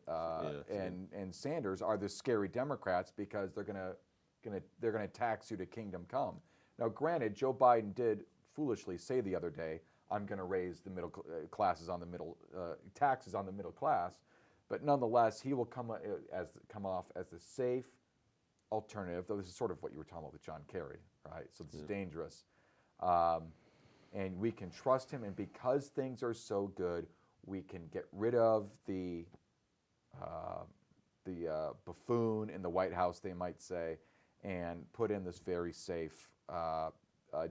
Sanders are the scary Democrats because they're gonna tax you to kingdom come. Now, granted, Joe Biden did foolishly say the other day, "I'm going to raise the middle classes on the middle taxes on the middle class," But nonetheless, he will come off as the safe alternative. Though this is sort of what you were talking about with John Kerry, right? So this is dangerous, and we can trust him. And because things are so good, we can get rid of the buffoon in the White House, they might say, and put in this very safe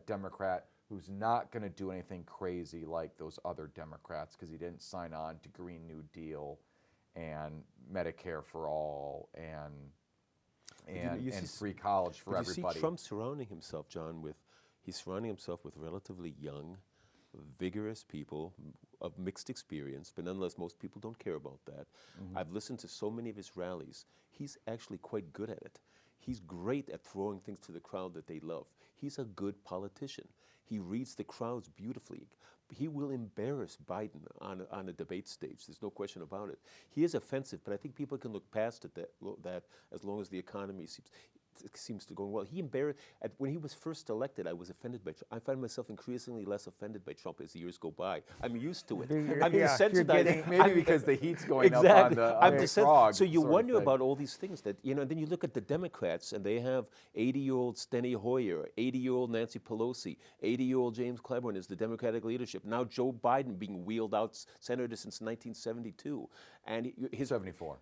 Democrat who's not going to do anything crazy like those other Democrats because he didn't sign on to Green New Deal and Medicare for all and free college for everybody. You see Trump surrounding himself, John, he's surrounding himself with relatively young, vigorous people of mixed experience, but nonetheless, most people don't care about that. I've listened to so many of his rallies. He's actually quite good at it. He's great at throwing things to the crowd that they love. He's a good politician. He reads the crowds beautifully. He will embarrass Biden on a debate stage. There's no question about it. He is offensive, but I think people can look past it that as long as the economy seems to go well. He embarrassed, when he was first elected, I was offended by Trump. I find myself increasingly less offended by Trump as the years go by. I'm used to it. I'm desensitized. Maybe because the heat's going up on the desensitized. frog. So you wonder about all these things that, and then you look at the Democrats and they have 80-year-old Steny Hoyer, 80-year-old Nancy Pelosi, 80-year-old James Clyburn as the Democratic leadership. Now Joe Biden being wheeled out senator since 1972. And his 74,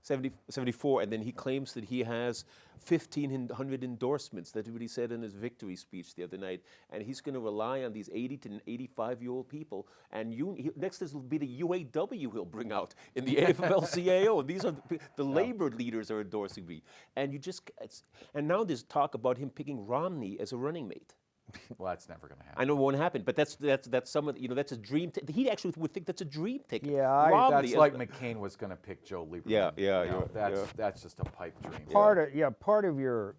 and then he claims that he has 1,500 endorsements. That's what he said in his victory speech the other night. And he's going to rely on these 80 to 85-year-old people. And next will be the UAW he'll bring out in the AFL-CIO. These are the labor leaders are endorsing me. And and now there's talk about him picking Romney as a running mate. Well, that's never going to happen. I know it won't happen, but that's some of that's a dream. He actually would think that's a dream ticket. Yeah, that's like McCain was going to pick Joe Lieberman. That's just a pipe dream. Part of your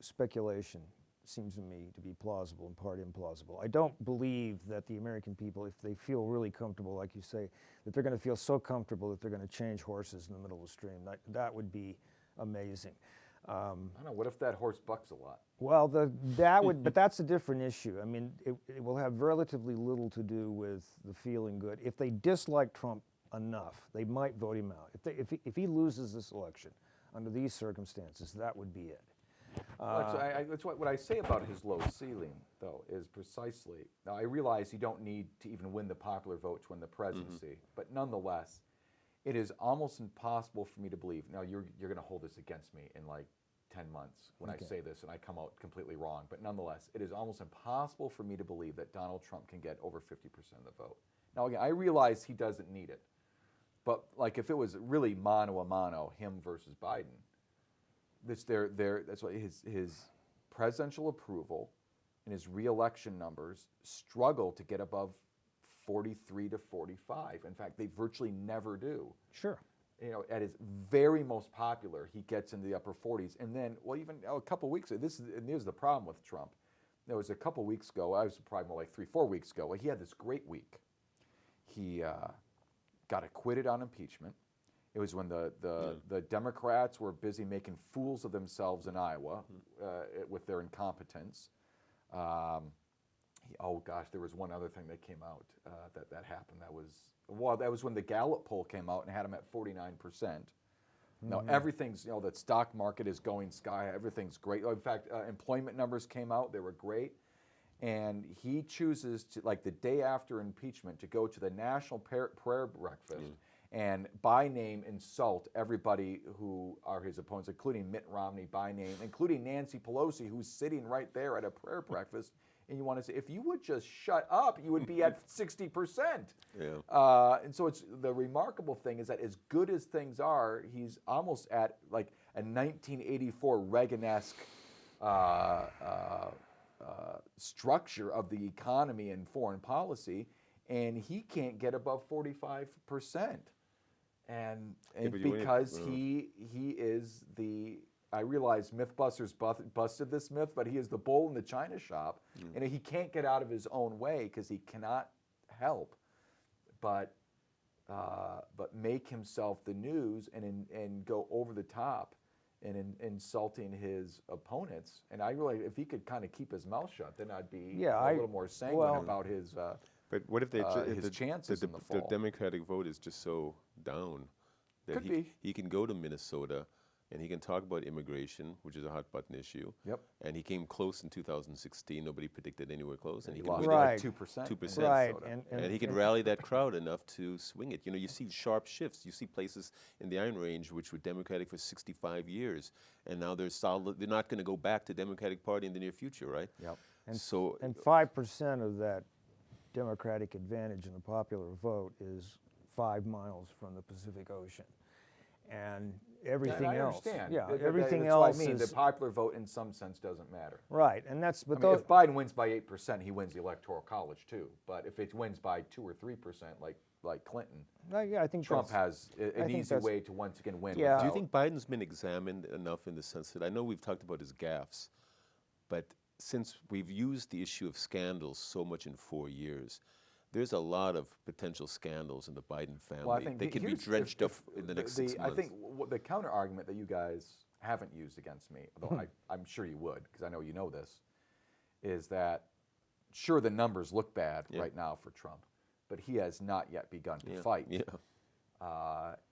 speculation seems to me to be plausible and part implausible. I don't believe that the American people, if they feel really comfortable, like you say, that they're going to feel so comfortable that they're going to change horses in the middle of the stream. That would be amazing. I don't know. What if that horse bucks a lot? Well, but that's a different issue. I mean, it will have relatively little to do with the feeling good. If they dislike Trump enough, they might vote him out. If he loses this election under these circumstances, that would be it. That's what I say about his low ceiling, though, is precisely. Now, I realize you don't need to even win the popular vote to win the presidency, but nonetheless, it is almost impossible for me to believe. Now, you're going to hold this against me in like 10 months when I say this and I come out completely wrong. But nonetheless, it is almost impossible for me to believe that Donald Trump can get over 50% of the vote. Now, again, I realize he doesn't need it. But like if it was really mano a mano, him versus Biden, that's what his presidential approval and his re-election numbers struggle to get above 43 to 45. In fact, they virtually never do. Sure. At his very most popular, he gets into the upper 40s. And then, well, even a couple weeks ago, here's the problem with Trump. There was a couple weeks ago, I was probably more like 3-4 weeks ago, he had this great week. He got acquitted on impeachment. It was when the Democrats were busy making fools of themselves in Iowa with their incompetence. There was one other thing that came out that happened. That was when the Gallup poll came out and had him at 49%. Now everything's, the stock market is going sky. Everything's great. In fact, employment numbers came out. They were great. And he chooses to, like the day after impeachment, to go to the National Prayer Breakfast and by name insult everybody who are his opponents, including Mitt Romney by name, including Nancy Pelosi, who's sitting right there at a prayer breakfast. And you want to say, if you would just shut up, you would be at 60%. Yeah. And so the remarkable thing is that as good as things are, he's almost at like a 1984 Reagan-esque structure of the economy and foreign policy, and he can't get above 45%. And because he is the... I realize Mythbusters busted this myth, but he is the bull in the china shop, and he can't get out of his own way because he cannot help but make himself the news and go over the top and insulting his opponents. And I realize if he could kind of keep his mouth shut, then I'd be a little more sanguine about his. But what if his chances in the fall? The Democratic vote is just so down. That Could be. he can go to Minnesota and he can talk about immigration, which is a hot button issue. Yep. And he came close in 2016. Nobody predicted anywhere close. And He he can lost win. by Right. 2%. 2%. in Right, Minnesota. And he can rally that crowd enough to swing it. You know, you see sharp shifts. You see places in the Iron Range which were Democratic for 65 years, and now they're solid. They're not going to go back to Democratic Party in the near future, right? Yep. And 5% of that Democratic advantage in the popular vote is 5 miles from the Pacific Ocean. And everything I else, understand. yeah, That's everything what else I mean. is The popular vote, in some sense, doesn't matter. right. And that's I mean, if Biden wins by 8%, he wins the Electoral College too. But if it wins by 2 or 3%, like Clinton, yeah, I think Trump that's- has an think easy that's- way to once again win. Yeah. Do you without- think Biden's been examined enough in the sense that I know we've talked about his gaffes, but since we've used the issue of scandals so much in 4 years, there's a lot of potential scandals in the Biden family. Well, I think they could be here's- dredged up if in the next 6 months. I think the counter argument that you guys haven't used against me, although I'm sure you would, because I know you know this, is that sure the numbers look bad right now for Trump, but he has not yet begun to fight. Yeah.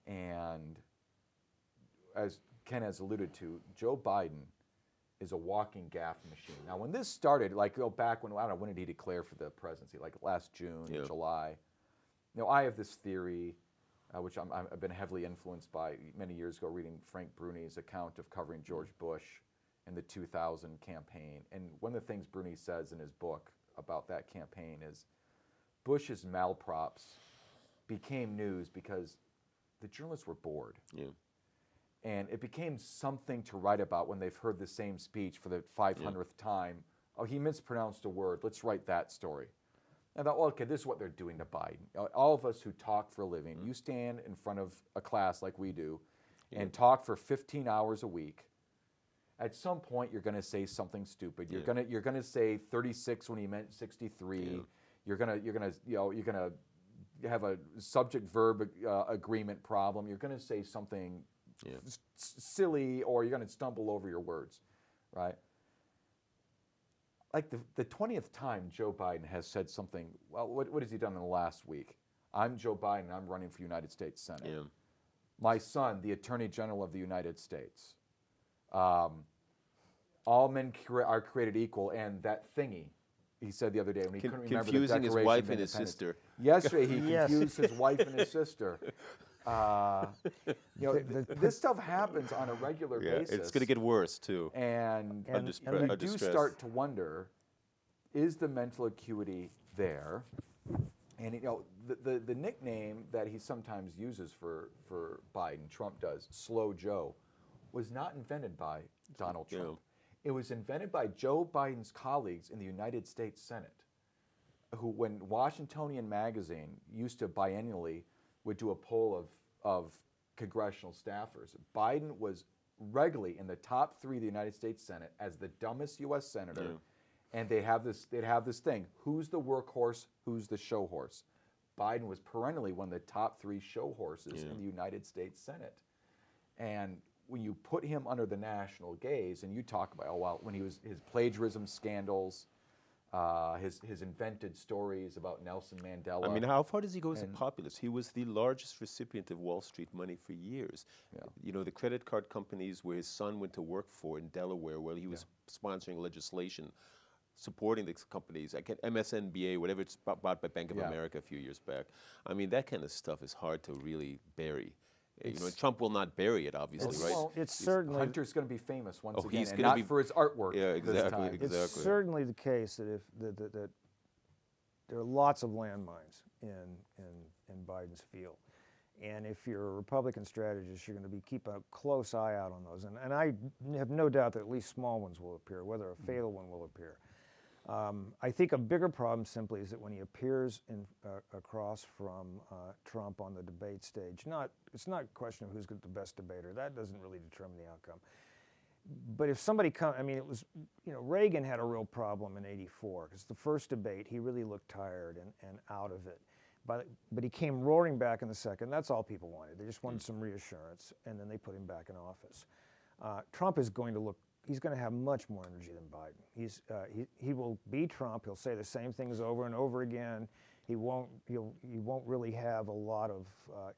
And as Ken has alluded to, Joe Biden is a walking gaffe machine. Now, when this started, like go back when, I don't know, when did he declare for the presidency? Like last June, Yeah. July. You know, I have this theory, which I've been heavily influenced by many years ago, reading Frank Bruni's account of covering George Bush in the 2000 campaign. And one of the things Bruni says in his book about that campaign is Bush's malprops became news because the journalists were bored. Yeah. And it became something to write about when they've heard the same speech for the 500th time. Oh, he mispronounced a word. Let's write that story. And I thought, well, okay, this is what they're doing to Biden. All of us who talk for a living, you stand in front of a class like we do and talk for 15 hours a week. At some point, you're going to say something stupid. You're going to say 36 when he meant 63. You're going to have a subject-verb agreement problem. You're going to say something silly, or you're going to stumble over your words, right? Like the 20th time Joe Biden has said something, well, what has he done in the last week? I'm Joe Biden, I'm running for United States Senate. Yeah. My son, the Attorney General of the United States. All men are created equal, and that thingy, he said the other day when he couldn't remember the Confusing his Declaration wife of and his Independence. sister. Yesterday, he Yes. confused his wife and his sister. This stuff happens on a regular basis. It's going to get worse too. And And you under do stress. start to wonder, is the mental acuity there? And the nickname that he sometimes uses for Biden, Trump does, Slow Joe, was not invented by Donald Trump. Yeah. It was invented by Joe Biden's colleagues in the United States Senate, who, when Washingtonian Magazine used to biennially would do a poll of congressional staffers, Biden was regularly in the top 3 of the United States Senate as the dumbest U.S. senator. And they'd have this thing: who's the workhorse, who's the show horse? Biden was perennially one of the top 3 show horses in the United States Senate. And when you put him under the national gaze, and you talk about, when he was his plagiarism scandals, his invented stories about Nelson Mandela. I mean, how far does he go as a populist? He was the largest recipient of Wall Street money for years. You know, the credit card companies where his son went to work for in Delaware, where he was sponsoring legislation supporting the companies, like MSNBA, whatever, it's bought by Bank of America a few years back. I mean, that kind of stuff is hard to really bury. You know, Trump will not bury it, obviously, right? Well, it's certainly Hunter's going to be famous once again, he's and gonna not be- for his artwork. Yeah, this exactly, time. exactly. It's certainly the case that that there are lots of landmines in Biden's field, and if you're a Republican strategist, you're going to be keeping a close eye out on those. And I have no doubt that at least small ones will appear, whether a fatal one will appear. I think a bigger problem simply is that when he appears across from Trump on the debate stage, it's not a question of who's the best debater. That doesn't really determine the outcome. But if somebody comes, I mean, it was, Reagan had a real problem in '84 because the first debate he really looked tired and out of it. But he came roaring back in the second. That's all people wanted. They just wanted some reassurance, and then they put him back in office. Trump is going to look. He's going to have much more energy than Biden. He will be Trump. He'll say the same things over and over again. He won't really have a lot of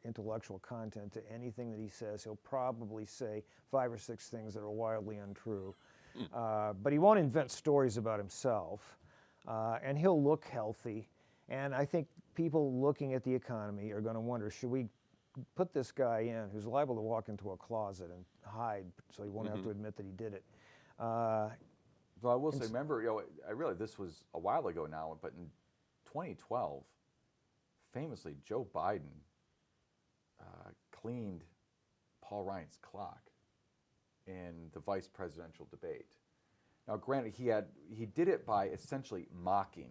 intellectual content to anything that he says. He'll probably say 5 or 6 things that are wildly untrue. But he won't invent stories about himself. And he'll look healthy. And I think people looking at the economy are going to wonder, should we put this guy in who's liable to walk into a closet and hide so he won't have to admit that he did it? Well, I will say, remember, I realize this was a while ago now, but in 2012, famously, Joe Biden cleaned Paul Ryan's clock in the vice presidential debate. Now, granted, he did it by essentially mocking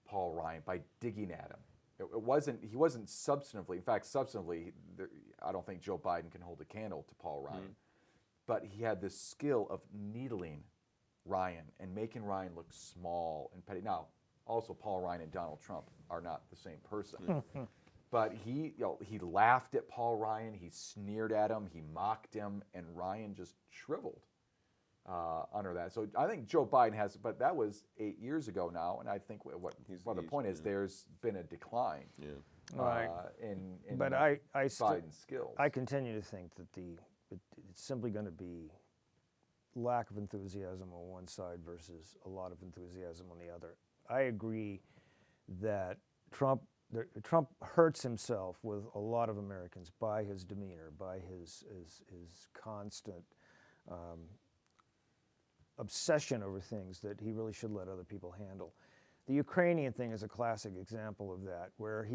Paul Ryan, by digging at him. He wasn't substantively, in fact, substantively, I don't think Joe Biden can hold a candle to Paul Ryan. But he had this skill of needling Ryan and making Ryan look small and petty. Now, also Paul Ryan and Donald Trump are not the same person. But he laughed at Paul Ryan, he sneered at him, he mocked him, and Ryan just shriveled under that. So I think Joe Biden has, but that was 8 years ago now, and I think the point is there's been a decline in but Biden's skills. I continue to think that it's simply going to be lack of enthusiasm on one side versus a lot of enthusiasm on the other. I agree that Trump hurts himself with a lot of Americans by his demeanor, by his constant obsession over things that he really should let other people handle. The Ukrainian thing is a classic example of that, where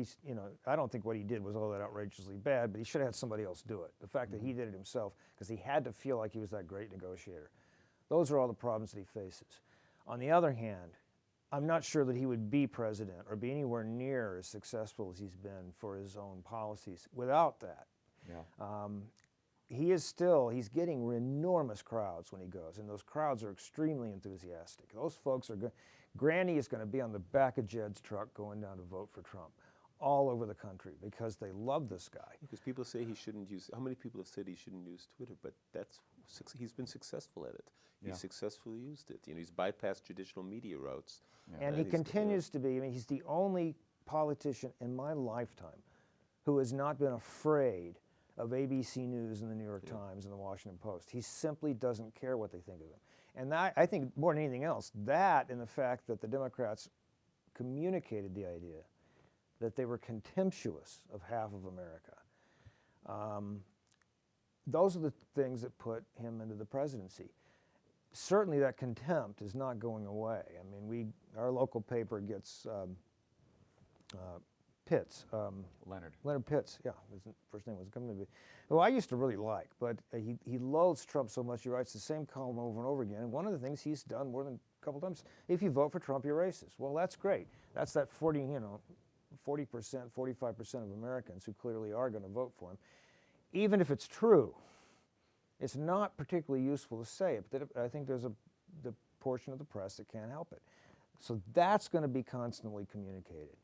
I don't think what he did was all that outrageously bad, but he should have had somebody else do it. The fact that he did it himself, because he had to feel like he was that great negotiator. Those are all the problems that he faces. On the other hand, I'm not sure that he would be president or be anywhere near as successful as he's been for his own policies without that. Yeah. He's getting enormous crowds when he goes, and those crowds are extremely enthusiastic. Those folks are good. Granny is going to be on the back of Jed's truck going down to vote for Trump all over the country because they love this guy. Because people say he shouldn't use, how many people have said he shouldn't use Twitter, but he's been successful at it. He successfully used it. He's bypassed traditional media routes. And he continues to be, he's the only politician in my lifetime who has not been afraid of ABC News and the New York Times and the Washington Post. He simply doesn't care what they think of him. And that, I think more than anything else, that and the fact that the Democrats communicated the idea that they were contemptuous of half of America. Those are the things that put him into the presidency. Certainly that contempt is not going away. Our local paper gets Pitts. Leonard Pitts, yeah, his first name was coming to be, who I used to really like, but he loathes Trump so much he writes the same column over and over again. And one of the things he's done more than a couple times, if you vote for Trump, you're racist. Well, that's great. That's that 40%, 45% of Americans who clearly are going to vote for him. Even if it's true, it's not particularly useful to say it, but I think there's the portion of the press that can't help it. So that's going to be constantly communicated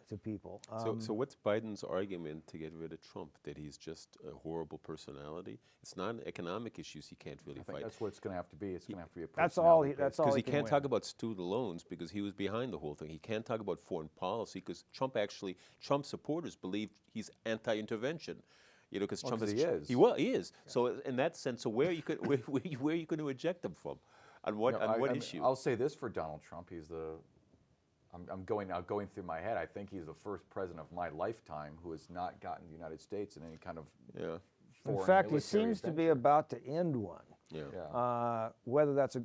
to people. So what's Biden's argument to get rid of Trump? That he's just a horrible personality? It's not economic issues he can't really I think fight. that's what it's going to have to be. It's going to have to be a That's all. personality That's all. Because he can't talk about student loans because he was behind the whole thing. He can't talk about foreign policy because Trump supporters believe he's anti-intervention. Because Trump he is. He is. Yeah. So in that sense, so where are you going to eject him from? On what issue? I'll say this for Donald Trump: I'm going through my head. I think he's the first president of my lifetime who has not gotten the United States in any kind of foreign In fact, he military seems to be adventure. about to end one. Yeah. Whether that's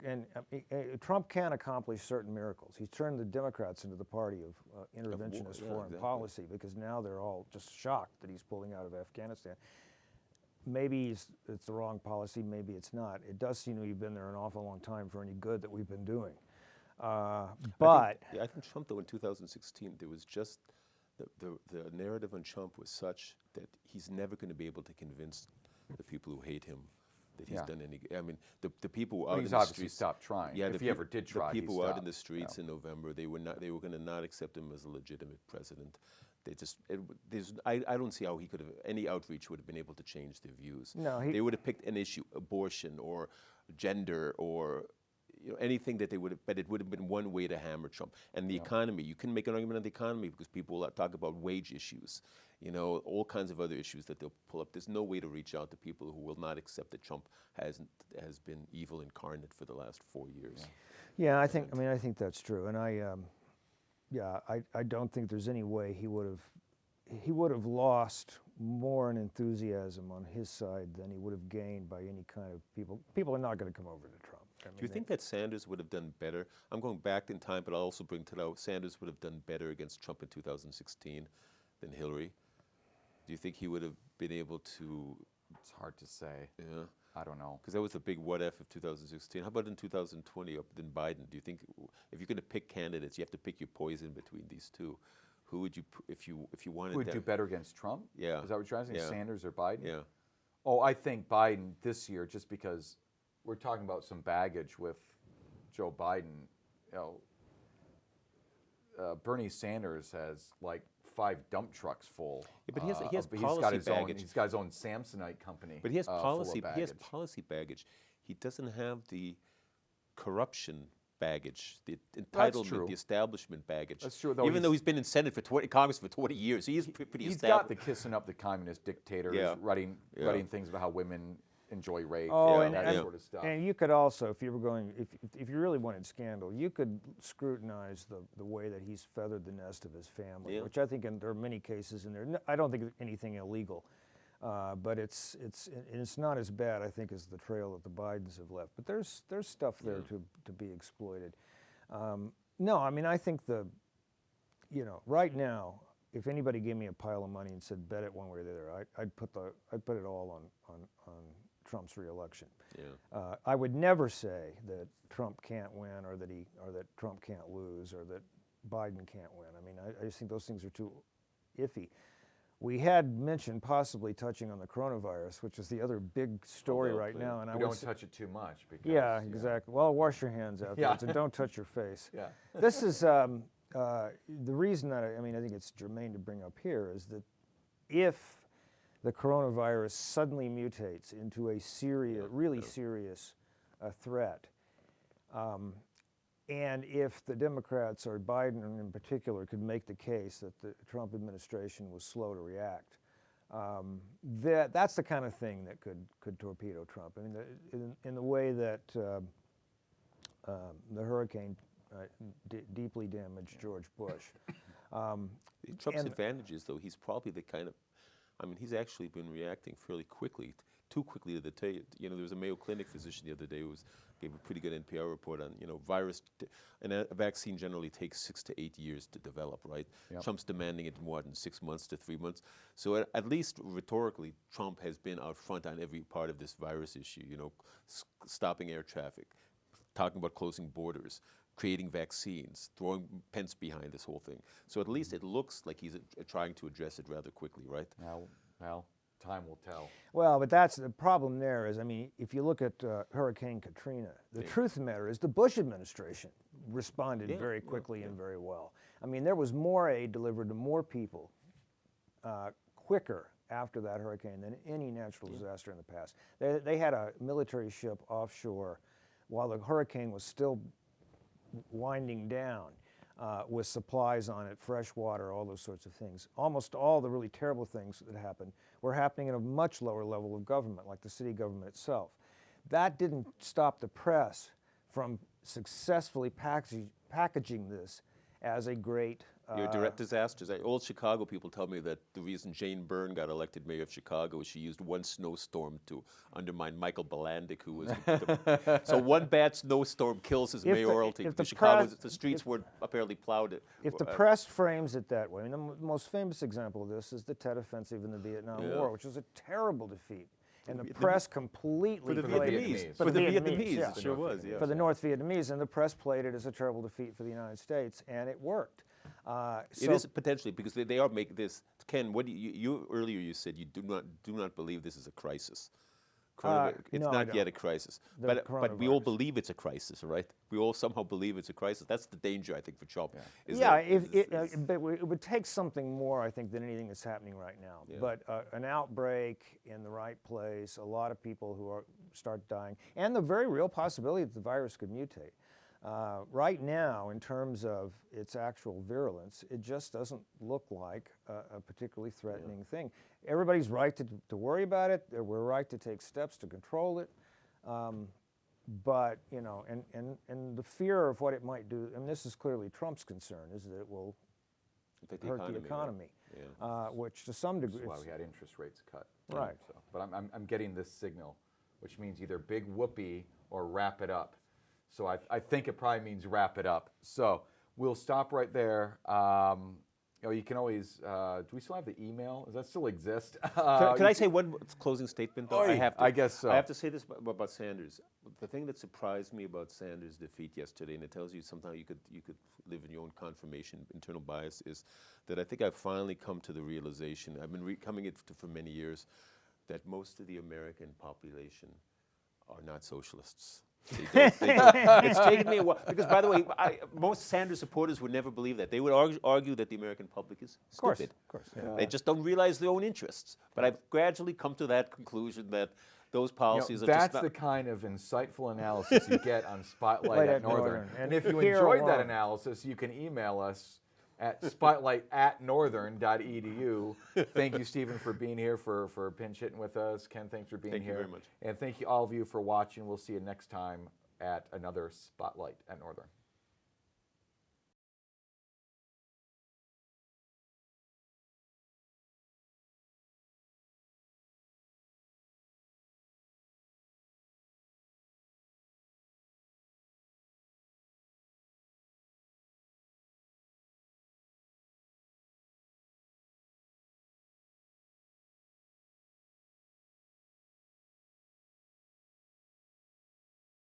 Trump can accomplish certain miracles. He's turned the Democrats into the party of interventionist foreign policy because now they're all just shocked that he's pulling out of Afghanistan. Maybe it's the wrong policy, maybe it's not. It does seem to have been there an awful long time for any good that we've been doing. I think Trump, though, in 2016, there was just the narrative on Trump was such that he's never going to be able to convince the people who hate him that he's done any. The people who out in the obviously streets stopped trying. Yeah, if he ever did try, the people he out stopped. in the streets in November, they were going to not accept him as a legitimate president. I don't see how he could have, any outreach would have been able to change their views. No, they would have picked an issue, abortion or gender or anything that they would have, but it would have been one way to hammer Trump. And the economy, you can make an argument on the economy because people talk about wage issues, all kinds of other issues that they'll pull up. There's no way to reach out to people who will not accept that Trump has been evil incarnate for the last 4 years. Yeah, I think that's true, and I don't think there's any way he would have lost more in enthusiasm on his side than he would have gained by any kind of people. People are not going to come over to Trump. Do you think that Sanders would have done better? I'm going back in time, but I'll also bring to out Sanders would have done better against Trump in 2016 than Hillary. Do you think he would have been able to? It's hard to say. Yeah. I don't know. Because that was the big what if of 2016. How about in 2020 up in Biden? Do you think if you're going to pick candidates, you have to pick your poison between these two? Who would you, if you wanted? Who would do better against Trump? Yeah. Is that what you're asking? Yeah. Sanders or Biden? Yeah. Oh, I think Biden this year, just because we're talking about some baggage with Joe Biden. Bernie Sanders has like 5 dump trucks full. Yeah, but he has he's policy got his baggage. Own, he's got his own Samsonite company. But he has policy. Full of He has baggage. policy baggage. He doesn't have the corruption baggage, the That's entitlement, true. the establishment baggage. That's true, though Even though he's been in Senate for Congress for 20 years, he is pretty He's established. got the kissing up the communist dictators, Yeah. writing Yeah. things about how women enjoy rape, Oh, and that and sort of stuff. And you could also, if you were going, if you really wanted scandal, you could scrutinize the way that he's feathered the nest of his family, Yeah. which I think there are many cases in there. I don't think anything illegal, but it's not as bad, I think, as the trail that the Bidens have left. But there's stuff there to be exploited. No, I mean, I think right now, if anybody gave me a pile of money and said bet it one way or the other, I'd put it all on Trump's reelection. Yeah. I would never say that Trump can't win, or that Trump can't lose, or that Biden can't win. I mean, I just think those things are too iffy. We had mentioned possibly touching on the coronavirus, which is the other big story Although, right now. And we don't touch it too much. Because, yeah, exactly. Well, wash your hands afterwards and don't touch your face. Yeah. This is the reason that I think it's germane to bring up here is that if the coronavirus suddenly mutates into a really serious threat, and if the Democrats, or Biden in particular, could make the case that the Trump administration was slow to react, that's the kind of thing that could torpedo Trump. I mean, in the way that the hurricane deeply damaged George Bush. Trump's advantage is, though, he's probably the kind of, he's actually been reacting fairly quickly, too quickly to the tape. There was a Mayo Clinic physician the other day who gave a pretty good NPR report on, and a vaccine generally takes 6 to 8 years to develop, right? Yep. Trump's demanding it in 6 months to 3 months. So at least rhetorically, Trump has been out front on every part of this virus issue, stopping air traffic, talking about closing borders, creating vaccines, throwing Pence behind this whole thing. So at least it looks like he's trying to address it rather quickly, right? Well, time will tell. Well, but that's the problem there is, if you look at Hurricane Katrina, the truth of the matter is the Bush administration responded very quickly and very well. There was more aid delivered to more people quicker after that hurricane than any natural disaster in the past. They had a military ship offshore while the hurricane was still winding down, with supplies on it, fresh water, all those sorts of things. Almost all the really terrible things that happened were happening at a much lower level of government, like the city government itself. That didn't stop the press from successfully packaging this as a great direct disasters. Old Chicago people tell me that the reason Jane Byrne got elected mayor of Chicago is she used one snowstorm to undermine Michael Balandic, who was so one bad snowstorm kills his mayoralty. The streets were apparently plowed. If the press frames it that way, the most famous example of this is the Tet Offensive in the Vietnam War, which was a terrible defeat. And the press completely for the played Vietnamese. it. For the Vietnamese, it sure was. Yeah. For the North Vietnamese, and the press played it as a terrible defeat for the United States, and it worked. It is potentially, because they are making this. Ken, what you earlier you said you do not believe this is a crisis, It's no, I not yet don't. a crisis, The but we all coronavirus. believe it's a crisis, right? We all somehow believe it's a crisis. That's the danger, I think, for Trump. is Yeah, that- but it would take something more, I think, than anything that's happening right now. Yeah. But an outbreak in the right place, a lot of people who start dying, and the very real possibility that the virus could mutate. Right now, in terms of its actual virulence, it just doesn't look like a particularly threatening thing. Everybody's right to worry about it. We're right to take steps to control it. But, you know, and the fear of what it might do, and this is clearly Trump's concern, is that it will affect hurt the right? economy, Yeah. which to some This degree, is why we had interest rates cut. Right. So, but I'm getting this signal, which means either big whoopee or wrap it up. So I think it probably means wrap it up. So we'll stop right there. You know, you can always, do we still have the email? Does that still exist? Could I say one closing statement, though? Oh, I have to. I guess so. I have to say this about Sanders. The thing that surprised me about Sanders' defeat yesterday, and it tells you sometimes you could live in your own confirmation, internal bias, is that I think I've finally come to the realization, I've been coming it for many years, that most of the American population are not socialists. They don't. It's taken me a while. Because, by the way, most Sanders supporters would never believe that. They would argue that the American public is stupid. of course. Yeah. They just don't realize their own interests. But I've gradually come to that conclusion that those You know, policies are that's just not... the kind of insightful analysis you get on Spotlight at Northern. And if you Here enjoyed that alone. analysis, you can email us at spotlight@northern.edu. Thank you, Stephen, for being here, for pinch hitting with us. Ken, thanks for being Thank you here. very much. And thank you all of you for watching. We'll see you next time at another Spotlight at Northern.